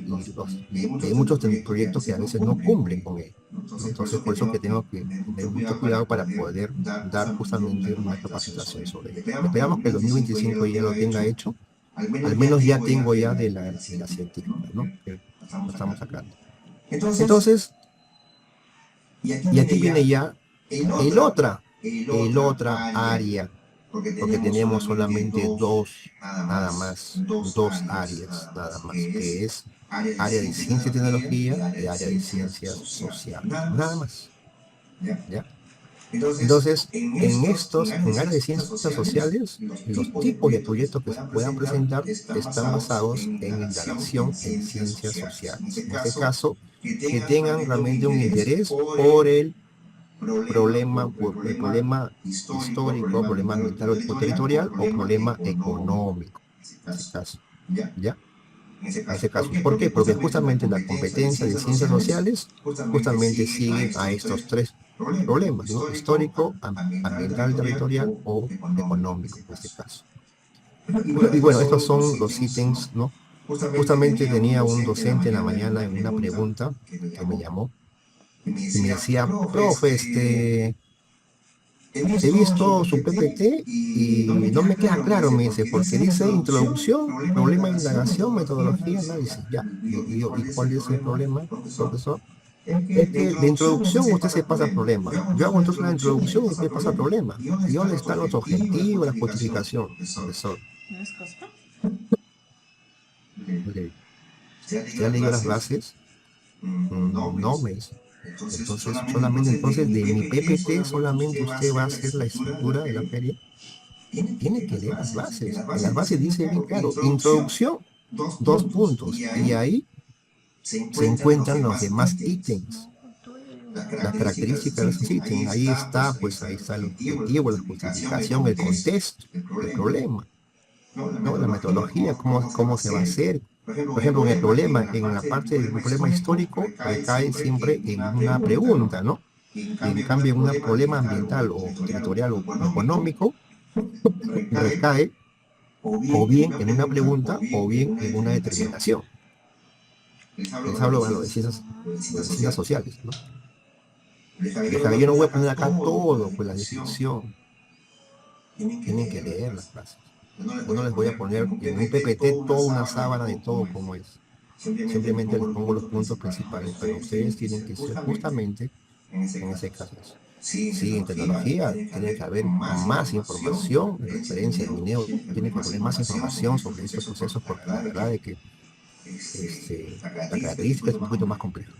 Y hay muchos proyectos que a veces no cumplen con ello, ¿no? Entonces, por eso que tengo que tener mucho cuidado para poder dar justamente una capacitación sobre ello. Esperamos que el 2025 ya lo tenga hecho, al menos ya tengo ya de la científica, ¿no? Que lo estamos sacando. Entonces, y aquí viene ya el otra área, porque tenemos solamente nada más, dos áreas, nada más, que es área de ciencia y tecnología y área de ciencias sociales, nada más, ¿ya? Entonces, en área de ciencias sociales, los tipos de proyectos que se puedan presentar están basados en indagación en ciencias sociales. En este caso, que tengan realmente un interés por el problema histórico, problema ambiental o territorial o problema económico, en ese caso, ¿ya? En ese caso, ¿por qué? Porque justamente la competencia de ciencias sociales justamente sigue a estos tres problemas, ¿no? Histórico, ambiental, territorial o económico, en este caso. Y bueno, estos son los ítems, ¿no? Justamente tenía un docente en la mañana en una pregunta que me llamó y me decía, profe, he visto su PPT y no me queda claro, me dice, porque dice introducción, problema de indagación, metodología, análisis, ya. ¿Y cuál es el problema, profesor? Es que de introducción usted se pasa problema. Yo hago entonces una introducción y usted pasa problema. ¿Y dónde están los objetivos, la justificación, profesor? Ok. ¿Usted ha leído las bases? No, me dice. Entonces, solamente entonces de mi PPT solamente usted va a hacer la estructura de la feria. Tiene que leer las bases. En las bases dice bien claro, introducción, dos puntos. Y ahí se encuentran los demás ítems, las características de esos ítems. Ahí está, pues ahí está el objetivo, la justificación, el contexto, el problema, ¿no? La metodología, cómo se va a hacer, Por ejemplo, en el problema, en la parte del problema histórico, recae siempre en una pregunta, ¿no? Y en cambio, en un problema ambiental o territorial o económico, recae o bien en una pregunta o bien en una determinación. Les hablo, bueno, de ciencias sociales, ¿no? Yo no voy a poner acá todo, pues la definición. Tienen que leer las frases. Yo no les voy a poner en un PPT toda una sábana de todo como es. Simplemente les pongo los puntos principales, pero ustedes tienen que ser justamente en ese caso eso. Sí, en tecnología tiene que haber más información, en referencia al minero, tiene que haber más información sobre estos procesos, porque la verdad es que la característica es un poquito más compleja.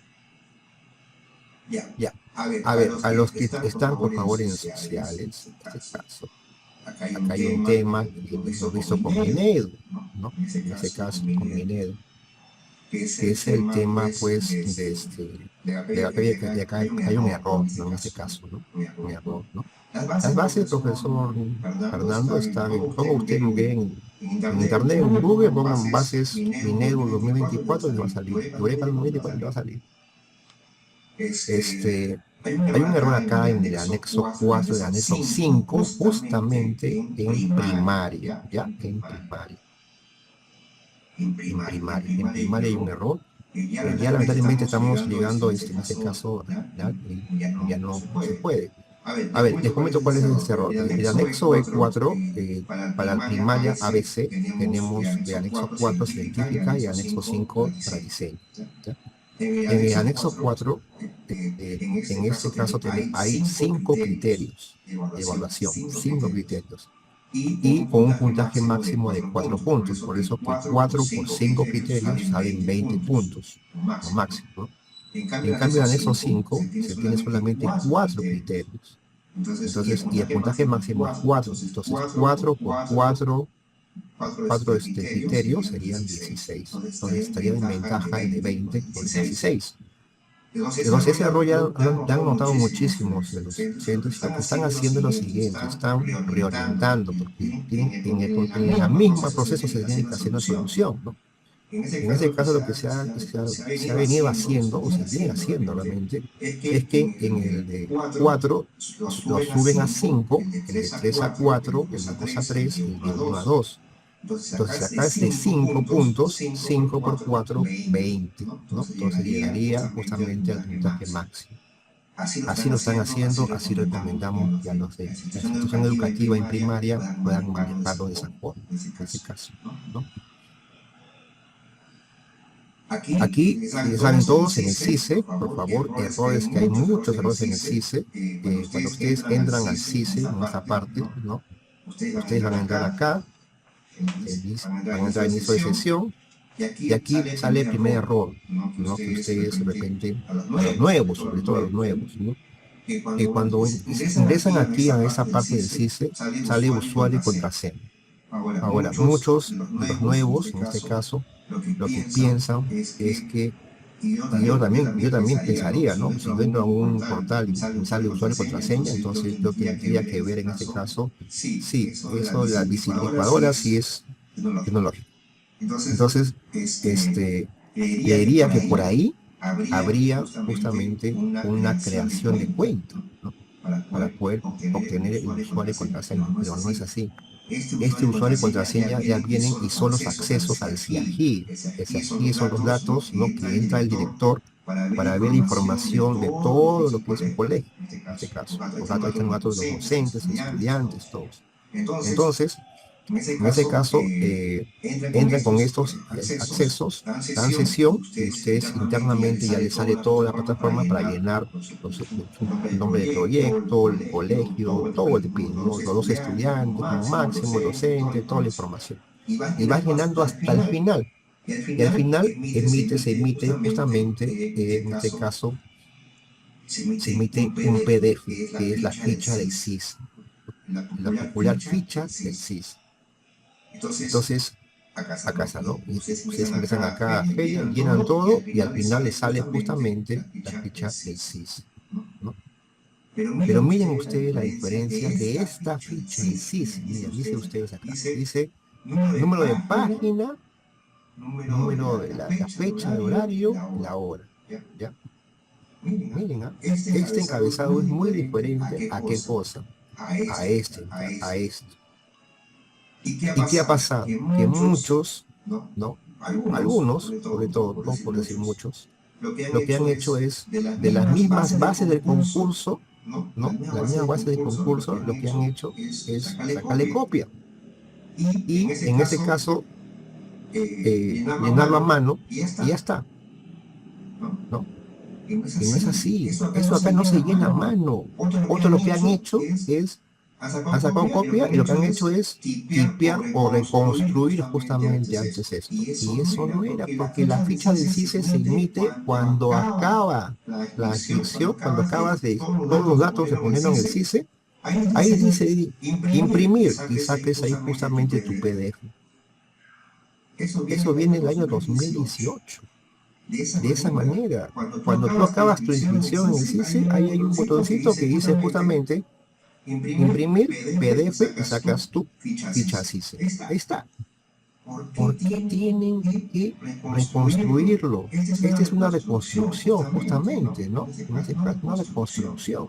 Ya, a ver, a los que están por favor en sociales, en este caso, acá hay un tema que lo he visto con Minedo, ¿no? En ese caso, con Minedo, que es el tema, pues, de acá hay un error, ¿no? En este caso, ¿no? Un error, ¿no? Las bases, profesor Fernando, están, ponga usted en internet, en Google, pongan bases Minedo 2024 y le va a salir, Eureka 2024 y le va a salir. Hay un error acá en el anexo 4 del anexo 5, justamente en primaria, ¿ya? En primaria. En primaria hay un error. Ya lamentablemente estamos llegando, en este caso, al final, y ya no se puede. A ver, les comento cuál es ese error. El anexo E4, para la primaria ABC, tenemos el anexo 4 científica y anexo 5 para diseño, ¿ya? En el anexo 4, en este caso, hay 5 criterios de evaluación, 5 criterios, y con un puntaje máximo de 4 puntos. Por eso que 4 por 5 criterios salen 20 puntos, lo máximo, ¿no? En cambio, en el anexo 5 se tiene solamente 4 criterios. Entonces, y el puntaje máximo es 4. Entonces, 4 por 4 criterios serían 16. Entonces, estaría en ventaja de 20 por 16. Entonces, ese error ya han notado muchísimos de los docentes. Lo que están haciendo es lo siguiente: están reorientando, porque en la misma proceso se tiene que hacer una solución, ¿no? En ese caso, lo que se ha venido haciendo, o se viene haciendo realmente, es que en el de 4 lo suben a 5, el de 3 a 4, el de 2 a 3 y el de 1 a 2. Entonces acá es de 5 puntos, 5 por 4, 20, ¿no? Entonces llegaría justamente al puntaje máximo. Así lo están haciendo, así recomendamos que a los de la institución educativa en primaria puedan manejarlo de esa forma, en ese caso, ¿no? Aquí, saben todos, en el CICE, por favor, errores, que hay muchos errores en el CICE. Cuando ustedes entran al CICE, en esta parte, ¿no? Ustedes van a entrar acá, van a entrar en inicio de sesión, y aquí sale el primer error, ¿no? Que ustedes de repente, a los nuevos, sobre todo a los nuevos, ¿no? Que cuando ingresan aquí a esa parte del CICE, sale usuario y contraseña. Ahora, muchos de los nuevos, en este caso, lo que piensan es que, y yo también pensaría, ¿no? Si yo entro a un portal y me sale usuario y contraseña, entonces yo tendría que ver en este caso, sí, eso, la licuadora sí es tecnológica. Entonces, diría que por ahí habría justamente una creación de cuenta, ¿no? Para poder obtener el usuario y contraseña, pero no es así. Este usuario y contraseña ya vienen y son los accesos al CIAGIR. El CIAGIR son los datos, ¿no? Que entra el director para ver la información de todo lo que es un colegio, en este caso. Los datos, están los datos de los docentes, estudiantes, todos. Entonces, en ese caso, entran con estos accesos, dan sesión, y ustedes internamente ya les sale toda la plataforma para llenar el nombre del proyecto, el colegio, todo el PIN, ¿no? Los dos estudiantes, como máximo, el docente, toda la información. Y vas llenando hasta el final. Y al final se emite justamente, en este caso, se emite un PDF, que es la ficha del CIS, la popular ficha del CIS. Entonces, acá está, ¿no? Y ustedes ingresan acá a Feria, llenan todo y al final les sale justamente la ficha del CIS, ¿no? Pero miren ustedes la diferencia de esta ficha del CIS. Miren, dice ustedes acá, dice número de página número de la fecha, el horario, la hora. ¿Ya? Miren, este encabezado es muy diferente a qué cosa, a este. ¿Y qué ha pasado? Que muchos, ¿no? Algunos, sobre todo, no por decir muchos, lo que han hecho es, de las mismas bases del concurso, ¿no? La misma base del concurso, lo que han hecho es sacarle copia. Y en ese caso, llenarlo a mano y ya está, ¿no? Y no es así. Eso acá no se llena a mano. Otros lo que han hecho es, han sacado copia y lo que han hecho es tipear o reconstruir justamente antes esto. Y eso no era, porque la ficha del CICE se emite cuando acaba la inscripción, cuando acabas de todos los datos se ponieron en el CICE, ahí dice imprimir y saques ahí justamente tu PDF. Eso viene el año 2018. De esa manera, cuando tú acabas tu inscripción en el CICE, ahí hay un botoncito que dice justamente imprimir PDF y sacas tu ficha CICE. Ahí está. ¿Por qué tienen que reconstruirlo? Esta es una reconstrucción justamente, ¿no? En este caso, una reconstrucción.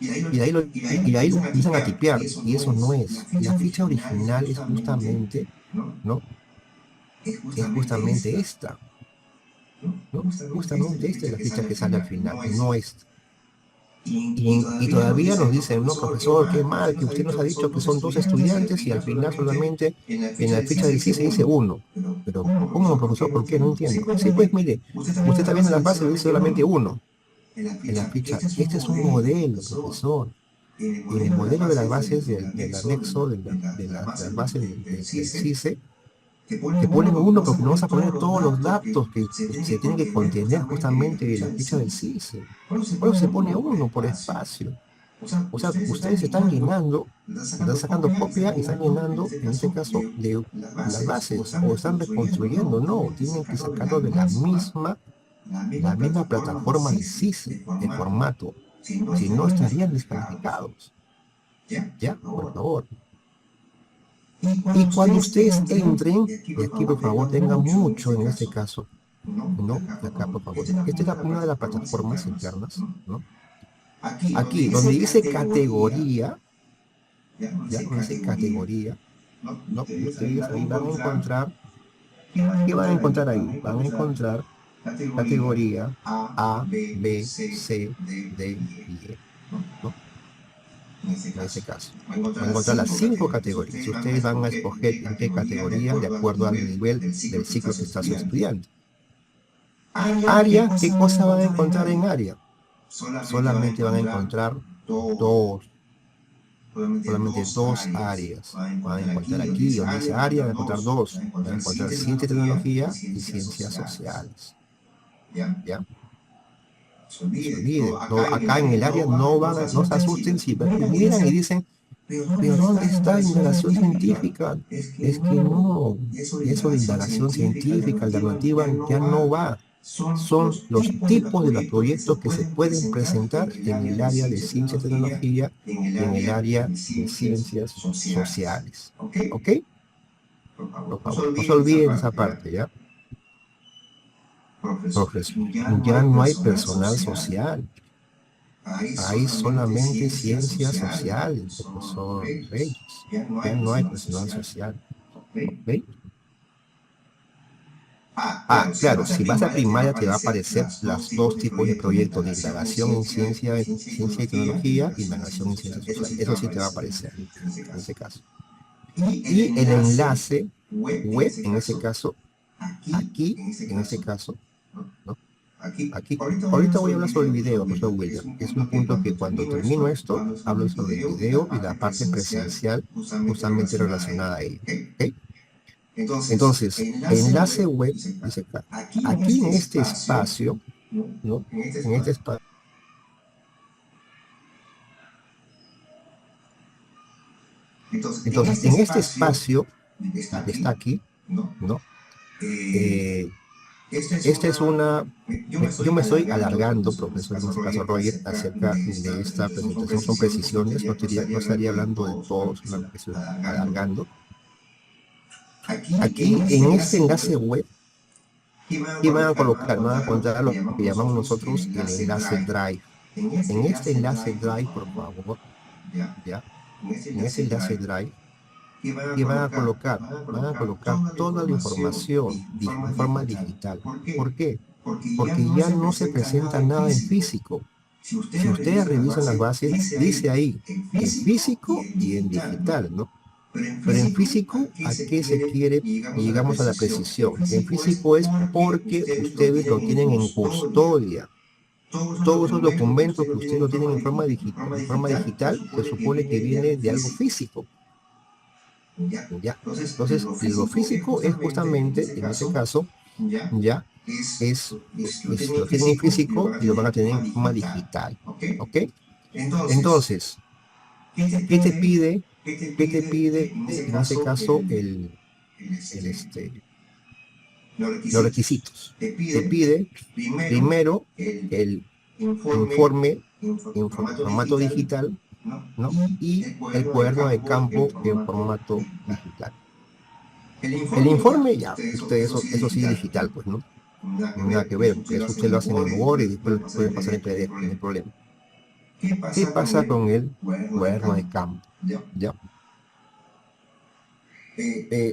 Y de ahí lo empiezan a tipear, y eso no es. La ficha original es justamente, ¿no? Es justamente esta. ¿No? Justamente esta es la ficha que sale al final, no esta. Y todavía nos dicen, no, profesor, qué mal, que usted nos ha dicho que son 2 estudiantes y al final solamente en la ficha del CICE dice 1. Pero, ¿cómo, profesor? ¿Por qué? No entiendo. Sí, pues mire, usted está viendo en las bases, dice solamente 1. En la ficha, este es un modelo, profesor. En el modelo de las bases del anexo, de las bases del CICE, te ponen 1 porque no vas a poner todos los datos que se tienen que contener justamente en la ficha del CICE. Por eso se pone 1 por espacio. O sea, ustedes están llenando, están sacando copia y están llenando, en este caso, de las bases, o están reconstruyendo. No, tienen que sacarlo de la misma plataforma del CICE, el formato. Si no, estarían descalificados. ¿Ya? Por favor. Y cuando ustedes entren, y aquí por favor tengan mucho en este caso, ¿no? Acá por favor, esta es una de las plataformas internas, ¿no? Aquí, donde dice categoría, ya, donde dice categoría, ¿no? Ustedes ahí van a encontrar, ¿qué van a encontrar ahí? Van a encontrar categoría A, B, C, D y E, ¿no? En este caso, van a encontrar las 5 categorías. Ustedes van a escoger en qué categoría de acuerdo al nivel del ciclo que está su estudiante. Área, ¿qué cosa van a encontrar en área? Solamente van a encontrar solamente dos áreas. Van a encontrar aquí, donde dice área, van a encontrar 2. Van a encontrar ciencia y tecnología y ciencias sociales. ¿Ya? Se olviden, no, acá en el área no se asusten si miran y dicen, pero ¿dónde está indagación científica? Es que no, eso de indagación científica alternativa ya no va. Son los tipos de los proyectos que se pueden presentar en el área de ciencia y tecnología y en el área de ciencias sociales. ¿Ok? Por favor, no se olviden esa parte, ¿ya? Profesor, ya no hay personal social. Hay solamente ciencias sociales, profesor Reyes. Ya no hay personal social. ¿Ok? Claro, si vas a primaria te va a aparecer los 2 tipos de proyectos de indagación en ciencia y tecnología y indagación en ciencias sociales. Eso sí te va a aparecer en ese caso. Y el enlace web, en ese caso, aquí, en ese caso, ¿no? Aquí, ahorita voy a hablar sobre el video, profesor William. Es un punto que cuando termino esto, hablo sobre el video y la parte presencial justamente relacionada a ello. ¿Okay? Entonces, enlace web, dice acá, aquí en este espacio, ¿no? En este espacio. Entonces, en este espacio que está aquí, ¿no? Esta es yo me estoy alargando, profesor, en este caso Roger, acerca de esta presentación. Son precisiones, no estaría hablando de todo, solamente estoy alargando. Aquí en este enlace web, ¿qué van a colocar? Van a encontrar lo que llamamos nosotros el enlace Drive. En este enlace Drive, por favor, ¿ya? En ese enlace Drive, ¿qué van a colocar? Van a colocar toda la información en forma digital. ¿Por qué? Porque ya no se presenta nada en físico. Si ustedes revisan las bases, dice ahí en físico y en digital, ¿no? Pero en físico, ¿a qué se quiere? Y llegamos a la precisión. En físico es porque ustedes lo tienen en custodia. Todos esos documentos que ustedes lo tienen en forma digital, se supone que viene de algo físico. ¿Ya? Entonces, lo físico es justamente, en ese caso, ya lo tienen en físico y lo van a tener en forma digital. ¿Ok? Entonces, ¿qué te pide? ¿Qué te pide en ese caso los requisitos? Te pide primero el informe en formato digital, ¿no? Y el cuaderno de campo en formato digital. El informe, ya, ustedes, eso sí es digital, pues, ¿no? Nada que ver, porque eso usted lo hacen en Word y después lo pueden pasar en PDF, no hay problema. ¿Qué pasa con el cuaderno de campo? ¿Ya?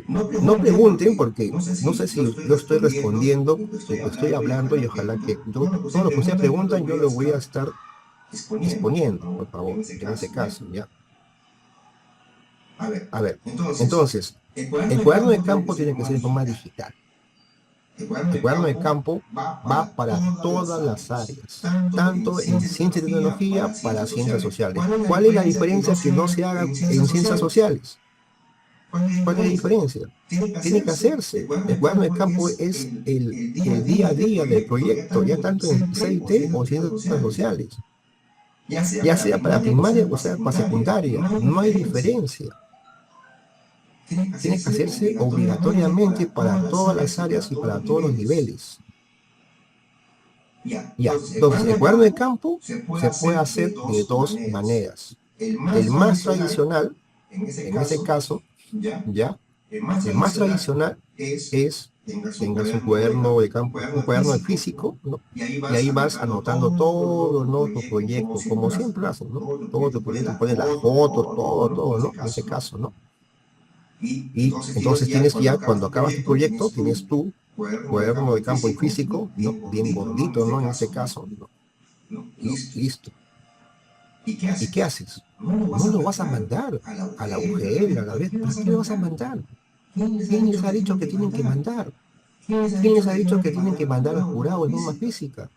No pregunten porque no sé si yo estoy respondiendo lo que estoy hablando y ojalá que todo lo que ustedes preguntan yo lo voy a estar exponiendo, por favor, en ese caso, ¿ya? A ver, entonces, el cuaderno de campo tiene que ser en forma digital. El cuaderno de campo va para todas las áreas, tanto en ciencia y tecnología para ciencias sociales. ¿Cuál es la diferencia que no se haga en ciencias sociales? ¿Cuál es la diferencia? Tiene que hacerse. El cuaderno de campo es el día a día del proyecto, ya tanto en CIT o ciencias sociales, ya sea para primaria o sea para secundaria, no hay diferencia. Tiene que hacerse obligatoriamente para todas las áreas y para todos los niveles. Ya, entonces el cuaderno de campo se puede hacer de dos maneras. El más tradicional, en ese caso, ya, el más tradicional es tengas un cuaderno de campo, un cuaderno de físico, ¿no? Y ahí vas anotando todo, ¿no? Tu proyecto, como siempre hacen, ¿no? Todo tu proyecto, pones las fotos, todo, ¿no? En ese caso, ¿no? Y entonces tienes ya, cuando acabas tu proyecto, tienes tu cuaderno de campo en físico, ¿no? Bien gordito, ¿no? En ese caso, ¿no? Listo. ¿Y qué haces? No lo vas a mandar a la UGL, a la vez. ¿Para qué lo vas a mandar? ¿Quién les ha dicho que tienen que mandar? ¿Quién les ha dicho que tienen que mandar al jurado en forma física?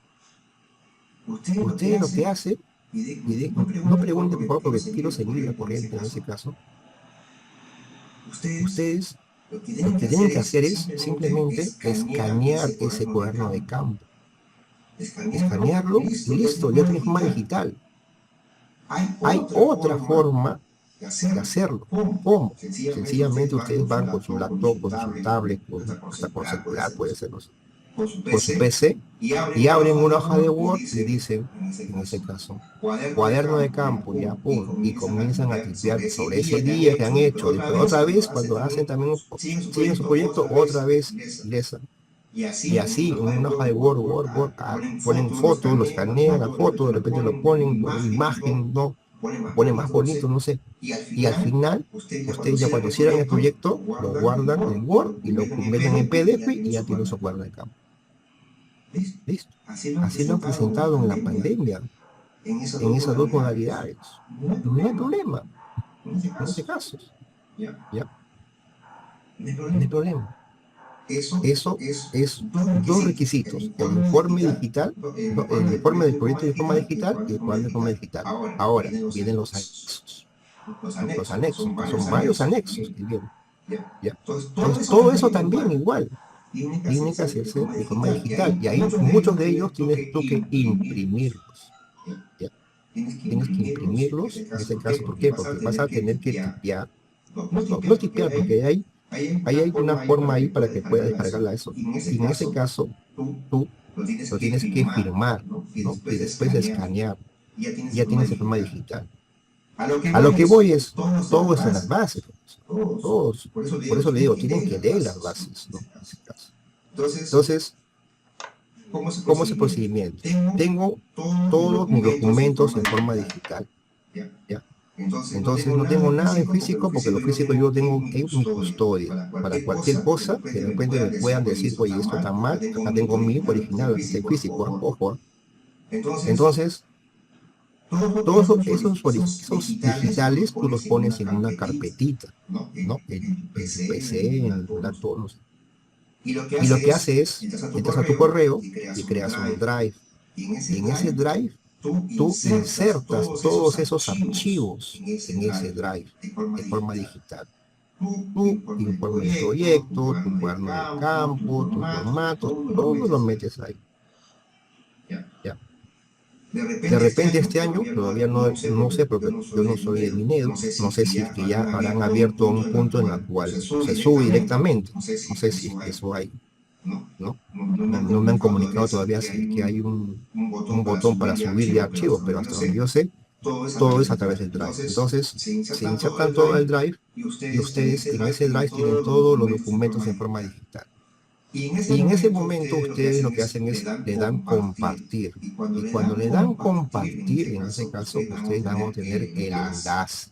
Ustedes lo que hacen, no pregunten por favor porque quiero seguir la corriente en ese caso. Ustedes lo que tienen que hacer es simplemente escanear ese cuaderno de campo. Escanearlo y listo, ya tiene forma digital. Hay otra forma de hacerlo. ¿Cómo? Sencillamente ustedes van con su laptop, con su tablet, hasta por celular puede ser, no sé, con su PC y abren una hoja de Word y dicen, en ese caso, cuaderno de campo, ya, pum, y comienzan a tipear sobre ese día que han hecho. Y otra vez, cuando hacen también, siguen su proyecto, otra vez les. Y así, en una hoja de Word, ponen fotos, lo escanean la foto, de repente lo ponen, imagen, ¿no? Ponen más bonito, no sé. Y al final, ustedes ya cuando cierran el proyecto, lo guardan en Word y lo convierten en PDF y ya tienen su cuaderno de campo. Listo. Así lo han presentado en la pandemia, en esas dos modalidades. No hay problema, en ese caso. ¿Ya? No hay problema. Eso es dos requisitos, el informe digital, el informe del proyecto de forma digital y el cuaderno de forma digital. Ahora, vienen los anexos, que son varios anexos que vienen. ¿Ya? Entonces, todo eso también igual, tiene que hacerse de forma digital, y ahí muchos de ellos tienes tú que imprimirlos. ¿Ya? Tienes que imprimirlos, en este caso, ¿por qué? Porque vas a tener que tipear, no tipear, porque hay una forma ahí para que puedas descargarla eso. Y en ese caso, tú lo tienes que firmar, ¿no? Y después escanear. Y ya tienes de forma digital. A lo que voy es, todo está en las bases. Todos. Por eso le digo, tienen que leer las bases, ¿no? En ese caso. Entonces, ¿cómo es el procedimiento? Tengo todos mis documentos en forma digital, ¿ya? Entonces no tengo nada en físico porque lo físico yo tengo en mi custodia. Para cualquier cosa que de repente me puedan decir, oye, esto está mal, acá tengo mi original, aquí está el físico, ojo. Entonces, todos esos digitales tú los pones en una carpetita, ¿no? En tu PC, en tu laptop, no sé. Y lo que hace es, entras a tu correo y creas un drive. Y en ese drive tú insertas todos esos archivos en ese drive de forma digital. Tu informe de proyecto, tu cuaderno de campo, tus formatos, todo lo metes ahí. ¿Ya? De repente este año, todavía no sé, porque yo no soy de Minedo, no sé si es que ya habrán abierto un punto en el cual se sube directamente. No sé si es que eso hay, ¿no? No me han comunicado todavía si es que hay un botón para subir de archivos, pero hasta donde yo sé, todo es a través del Drive. Entonces, se insertan todo el Drive y ustedes en ese Drive tienen todos los documentos en forma digital. Y en ese momento ustedes lo que hacen es le dan compartir. Y cuando le dan compartir, en ese caso, ustedes van a obtener el enlace.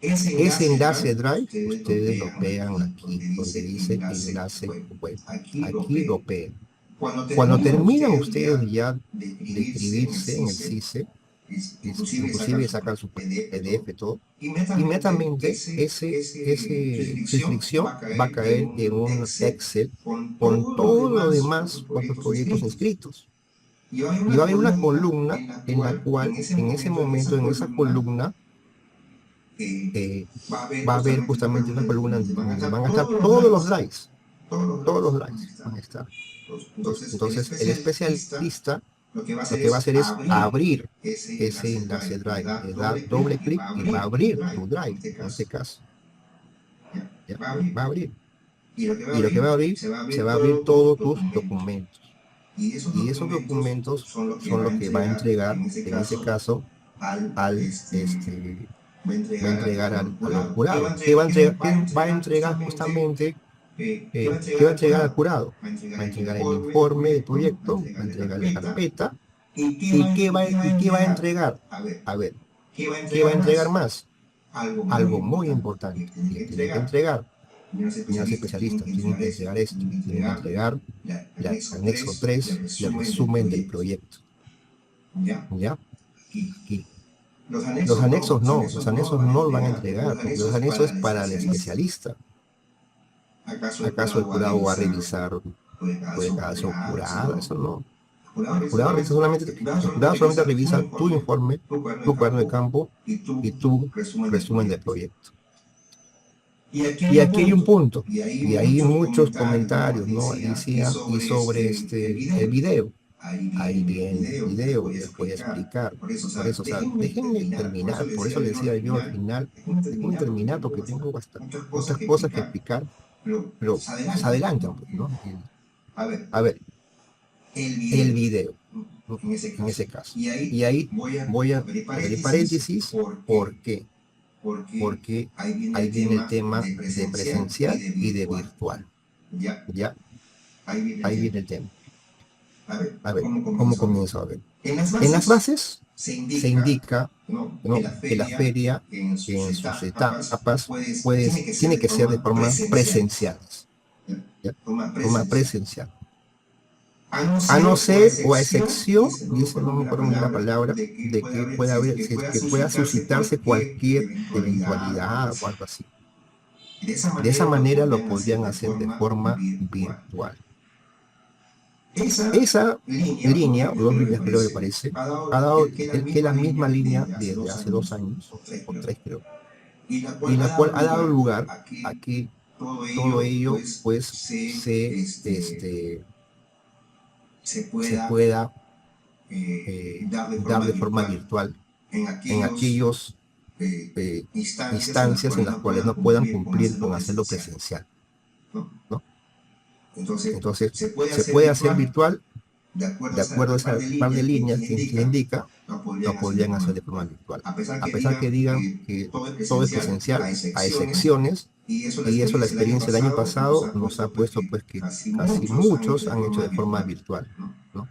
Ese enlace Drive, ustedes lo pegan aquí, donde dice enlace web. Aquí lo pegan. Cuando terminan ustedes ya de escribirse en el CICE, inclusive sacan su PDF, todo, inmediatamente esa inscripción va a caer en un Excel con todo lo demás, con los proyectos inscritos. Y va a haber una columna en la cual, en ese momento, en esa columna, va a haber justamente una columna donde van a estar todos los drives, van a estar. Entonces, el especialista lo que va a hacer es abrir ese enlace Drive, le da doble clic y va a abrir tu Drive, en este caso. ¿Ya? Va a abrir. Y lo que va a abrir, se va a abrir todos tus documentos. Y esos documentos son los que va a entregar, en ese caso, va a entregar al jurado. ¿Qué va a entregar justamente? ¿Qué va a entregar al jurado? Va a entregar el informe de proyecto, va a entregar la carpeta. ¿Y qué va a entregar? A ver, ¿qué va a entregar más? Algo muy importante. Tienen que entregar. Señores especialistas, tienen que entregar esto. Tienen que entregar el anexo 3 del resumen del proyecto. ¿Ya? Aquí. Los anexos no lo van a entregar, porque los anexos es para el especialista. ¿Acaso el jurado va a revisar puede caso jurado? Eso no. El jurado solamente revisa tu informe, tu cuaderno de campo y tu resumen del proyecto. Y aquí hay un punto, y hay muchos comentarios, ¿no? Decían, y sobre el video. Ahí viene el video, les voy a explicar. Por eso, o sea, déjenme terminar, por eso les decía yo al final, déjenme terminar porque tengo bastantes otras cosas que explicar, pero se adelantan, ¿no? A ver, el video, ¿no? En ese caso. Y ahí voy a abrir paréntesis, ¿por qué? Porque ahí viene el tema de presencial y de virtual. ¿Ya? Ahí viene el tema. A ver, ¿cómo comienzo? A ver. En las bases se indica, ¿no? Que la feria en sus etapas tiene que ser de forma presencial. ¿Ya? Forma presencial. A no ser, o a excepción, dice, no me acuerdo muy bien la palabra, de que pueda suscitarse cualquier eventualidad o algo así. De esa manera lo podrían hacer de forma virtual. Esa línea, o dos líneas creo que parece, ha dado que es la misma línea desde hace 2 años, o 3 creo, y la cual ha dado lugar a que todo ello pues se pueda dar de forma virtual en aquellos instancias en las cuales no puedan cumplir con hacerlo presencial, ¿no? Entonces, se puede hacer virtual de acuerdo a esa par de líneas que indica, lo podrían hacer de forma virtual. A pesar que digan que todo es presencial, hay excepciones, y eso la experiencia del año pasado nos ha puesto pues que casi muchos han hecho de forma virtual, ¿no?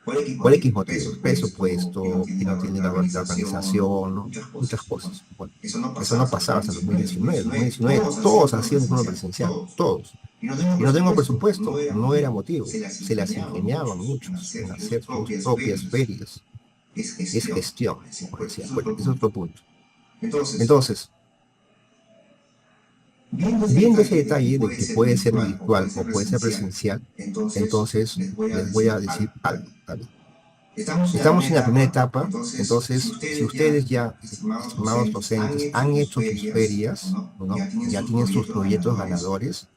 Por X motivos, presupuesto, que no tiene la organización, ¿no? Muchas cosas. Bueno, eso no pasaba hasta el 2019. En 2019 todos hacían de forma presencial, todos. Y no tengo presupuesto, no era motivo. Se las ingeniaban muchos en hacer sus propias ferias. Es gestión, como decía. Bueno, ese es otro punto. Entonces, viendo ese detalle de que puede ser virtual o puede ser presencial, entonces les voy a decir algo, ¿vale? Estamos en la primera etapa, entonces si ustedes ya, estimados docentes, han hecho sus ferias, ¿no? Ya tienen sus proyectos ganadores,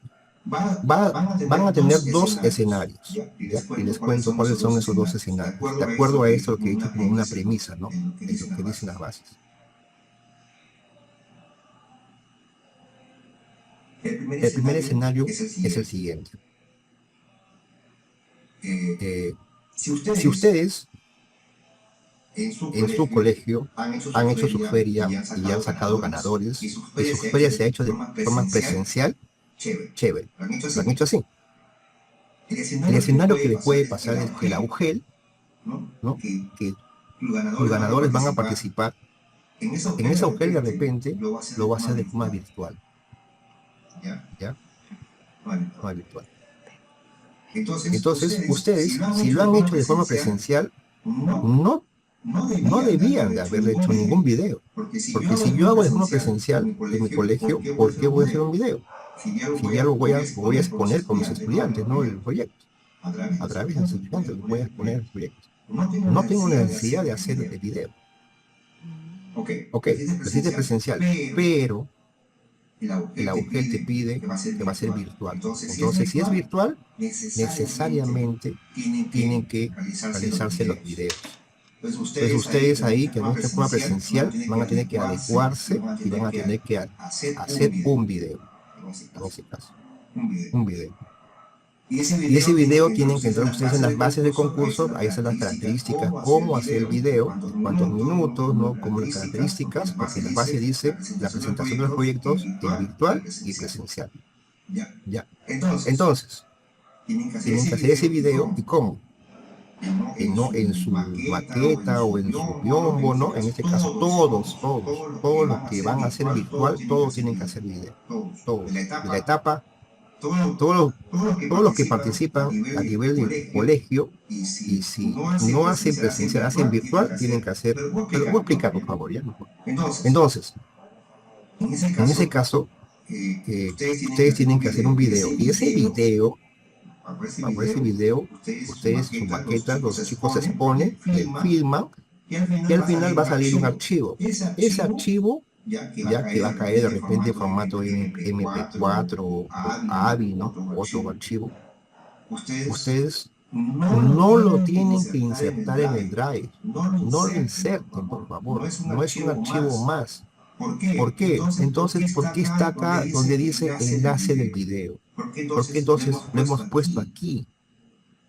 van a tener dos escenarios, ¿ya? Y les cuento cuáles son esos dos escenarios, de acuerdo a esto lo que he dicho como una premisa, ¿no? De lo que dicen las bases. El primer escenario es el siguiente. Si ustedes en su colegio han hecho su feria y han sacado ganadores, y su feria se ha hecho de forma presencial, chévere, lo han hecho así. El escenario que les puede pasar es que la UGEL, ¿no? Que los ganadores van a participar, en esa UGEL de repente lo va a hacer de forma virtual, ¿ya? Forma virtual. Entonces, ustedes, si lo han hecho de forma presencial, no debían de haberle hecho ningún video, porque si yo hago de forma presencial en mi colegio, ¿por qué voy a hacer un video? Si ya lo voy a exponer con mis estudiantes, ¿no? El proyecto, a través de los estudiantes, lo voy a exponer el proyecto. No tengo necesidad de hacer el video. Ok, lo hiciste presencial, pero la UGEL te pide que va a ser virtual. Entonces, si es virtual, necesariamente tienen que realizarse los videos. Entonces ustedes ahí, que no estén de forma presencial, van a tener que adecuarse y van a tener que hacer un video, en ese caso, un video. Y ese video tienen que entrar ustedes en las bases del concurso, ahí están las características, cómo hacer el video, cuántos minutos, ¿no? Como las características, porque en la base dice la presentación de los proyectos en virtual y presencial. ¿Ya? Entonces, tienen que hacer ese video, ¿y cómo? No en su maqueta o en su biombo, ¿no? En este caso, todos los que van a hacer virtual, todos tienen que hacer video. Todos. De la etapa, todos los que participan a nivel de colegio, y si no hacen presencial, hacen virtual, tienen que hacer, te lo voy a explicar, por favor, ¿ya? Entonces, en ese caso, ustedes tienen que hacer un video, y ese video, por ese video, ustedes, su maqueta, los chicos se exponen, filman, y al final va a salir un archivo. Ese archivo, ya que va a caer de repente en formato MP4 o AVI, ¿no? Otro archivo. Ustedes no lo tienen que insertar en el Drive. No lo inserten, por favor. No es un archivo más. ¿Por qué? Entonces, ¿por qué está acá donde dice enlace del video? Porque entonces lo hemos puesto aquí.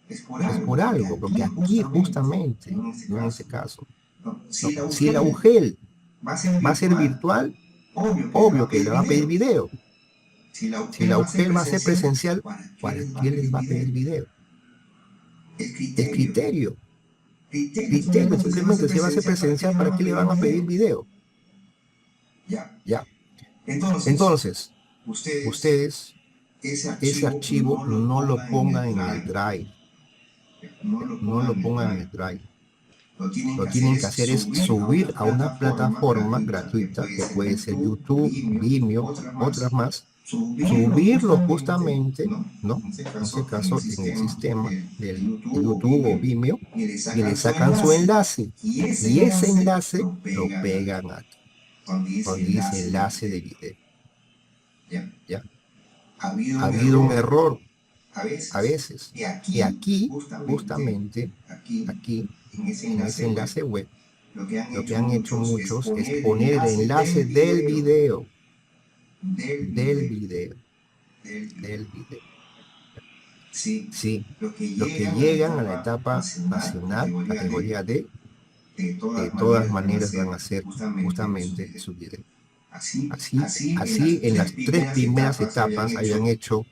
Es por algo, porque aquí justamente, no en este caso. No, si la UGEL va a ser virtual, obvio que le va a pedir video. Si la UGEL va a ser presencial, ¿para qué les va a pedir video? Es criterio. Criterio, simplemente si va a ser presencial, ¿para qué le van a pedir video? Ya. Entonces, ustedes ese archivo no lo pongan en el Drive. No lo pongan en el Drive. Lo tienen que hacer es subir a una plataforma gratuita, que puede ser YouTube, Vimeo, otras más, subirlo justamente, ¿no? En este caso, en el sistema del YouTube o Vimeo, y le sacan su enlace, y ese enlace lo pegan aquí, donde dice enlace de video. ¿Ya? Ha habido un error a veces, y aquí, justamente, aquí, en ese enlace web, lo que han hecho muchos es poner el enlace del video, Sí, los que llegan a la etapa nacional, categoría D, de todas maneras van a hacer justamente su video. Así en las tres primeras etapas hayan hecho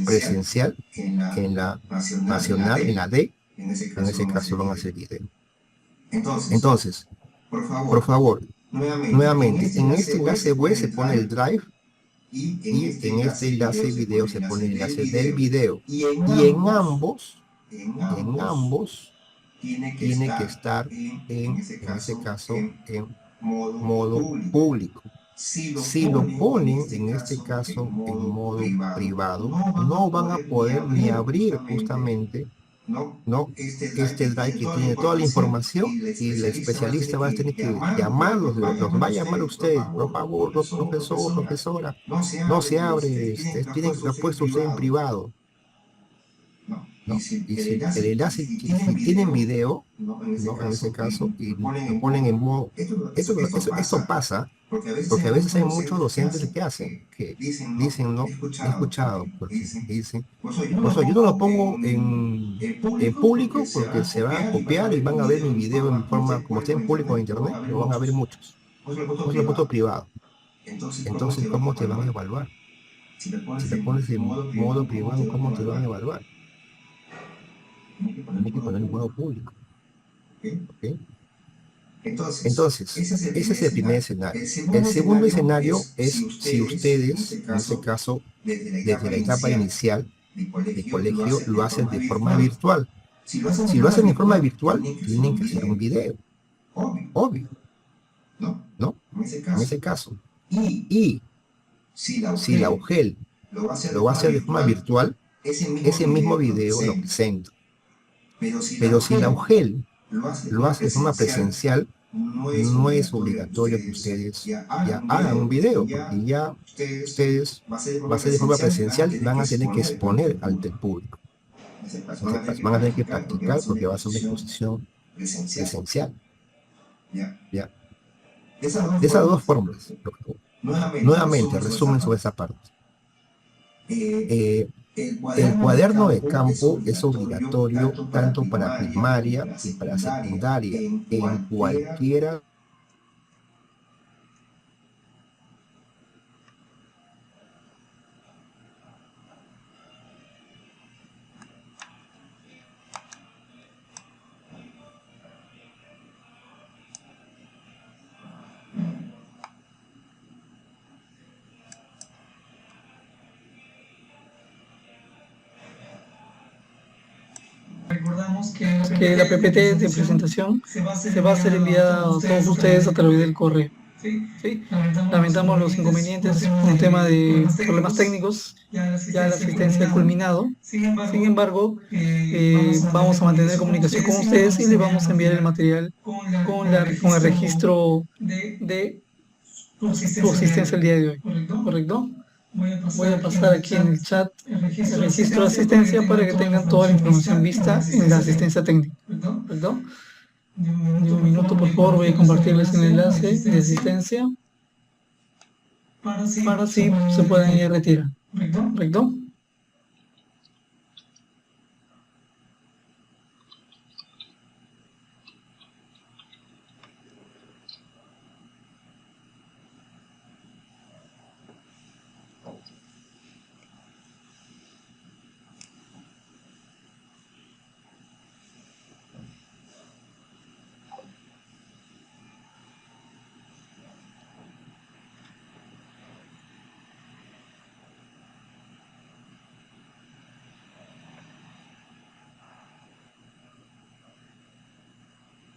presencial, en la nacional, en la D, en ese caso van a hacer video. Entonces, por favor, nuevamente, en este enlace web se pone el drive y en este enlace video se pone el enlace del video. Y en ambos tiene que estar en ese caso, en modo público. Si lo ponen, en este caso, en modo privado, no van a poder ni abrir justamente, ¿no? Este drive que tiene toda la información y el especialista va a tener que llamarlos, los va a llamar a ustedes, por favor, profesor, profesora, no se abre, tienen que puesto usted en privado. ¿No? Y si el enlace, si tienen video, ¿no? En ese caso, y lo ponen en modo, eso pasa, porque a veces hay muchos docentes que hacen, que dicen, no, he escuchado, porque dicen, por eso yo no lo pongo en público porque se van a copiar y van a ver mi video en forma, como está en público en internet, lo van a ver muchos. Pues lo he puesto privado. Entonces, ¿cómo te van a evaluar? Si lo pones en modo privado, ¿cómo te van a evaluar? Tiene que poner en modo público. ¿Okay? Entonces, ese es el primer escenario. El segundo escenario es si ustedes, en este caso, desde la etapa inicial del colegio, lo hacen de forma virtual. Si lo hacen de forma virtual, tienen que hacer un video. Obvio. ¿No? En ese caso. Y si la UGEL lo va a hacer de forma virtual, ese mismo video lo presenta. Pero si la UGEL lo hace de forma presencial, no es obligatorio que ustedes ya hagan un video, porque ya ustedes va a ser de forma presencial y van a tener que exponer ante el público. Van a tener que practicar porque va a ser una exposición presencial. ¿Ya? De esas dos formas. Nuevamente, resumen sobre esa parte. El cuaderno de campo es obligatorio tanto para primaria y para secundaria, en cualquiera. Recordamos que la PPT de presentación se va a ser enviada a todos ustedes a través del correo. ¿Sí? Lamentamos los inconvenientes con el tema de problemas técnicos, ya la asistencia ha culminado. Sin embargo, vamos a mantener comunicación con ustedes y les vamos a enviar el material con el registro de su asistencia el día de hoy. ¿Correcto? Voy a pasar aquí en el chat el registro de asistencia para que tengan toda la información vista en la asistencia técnica. ¿Correcto? Un minuto, por favor, voy a compartirles el enlace de asistencia para así se puedan ir a retirar. ¿Correcto?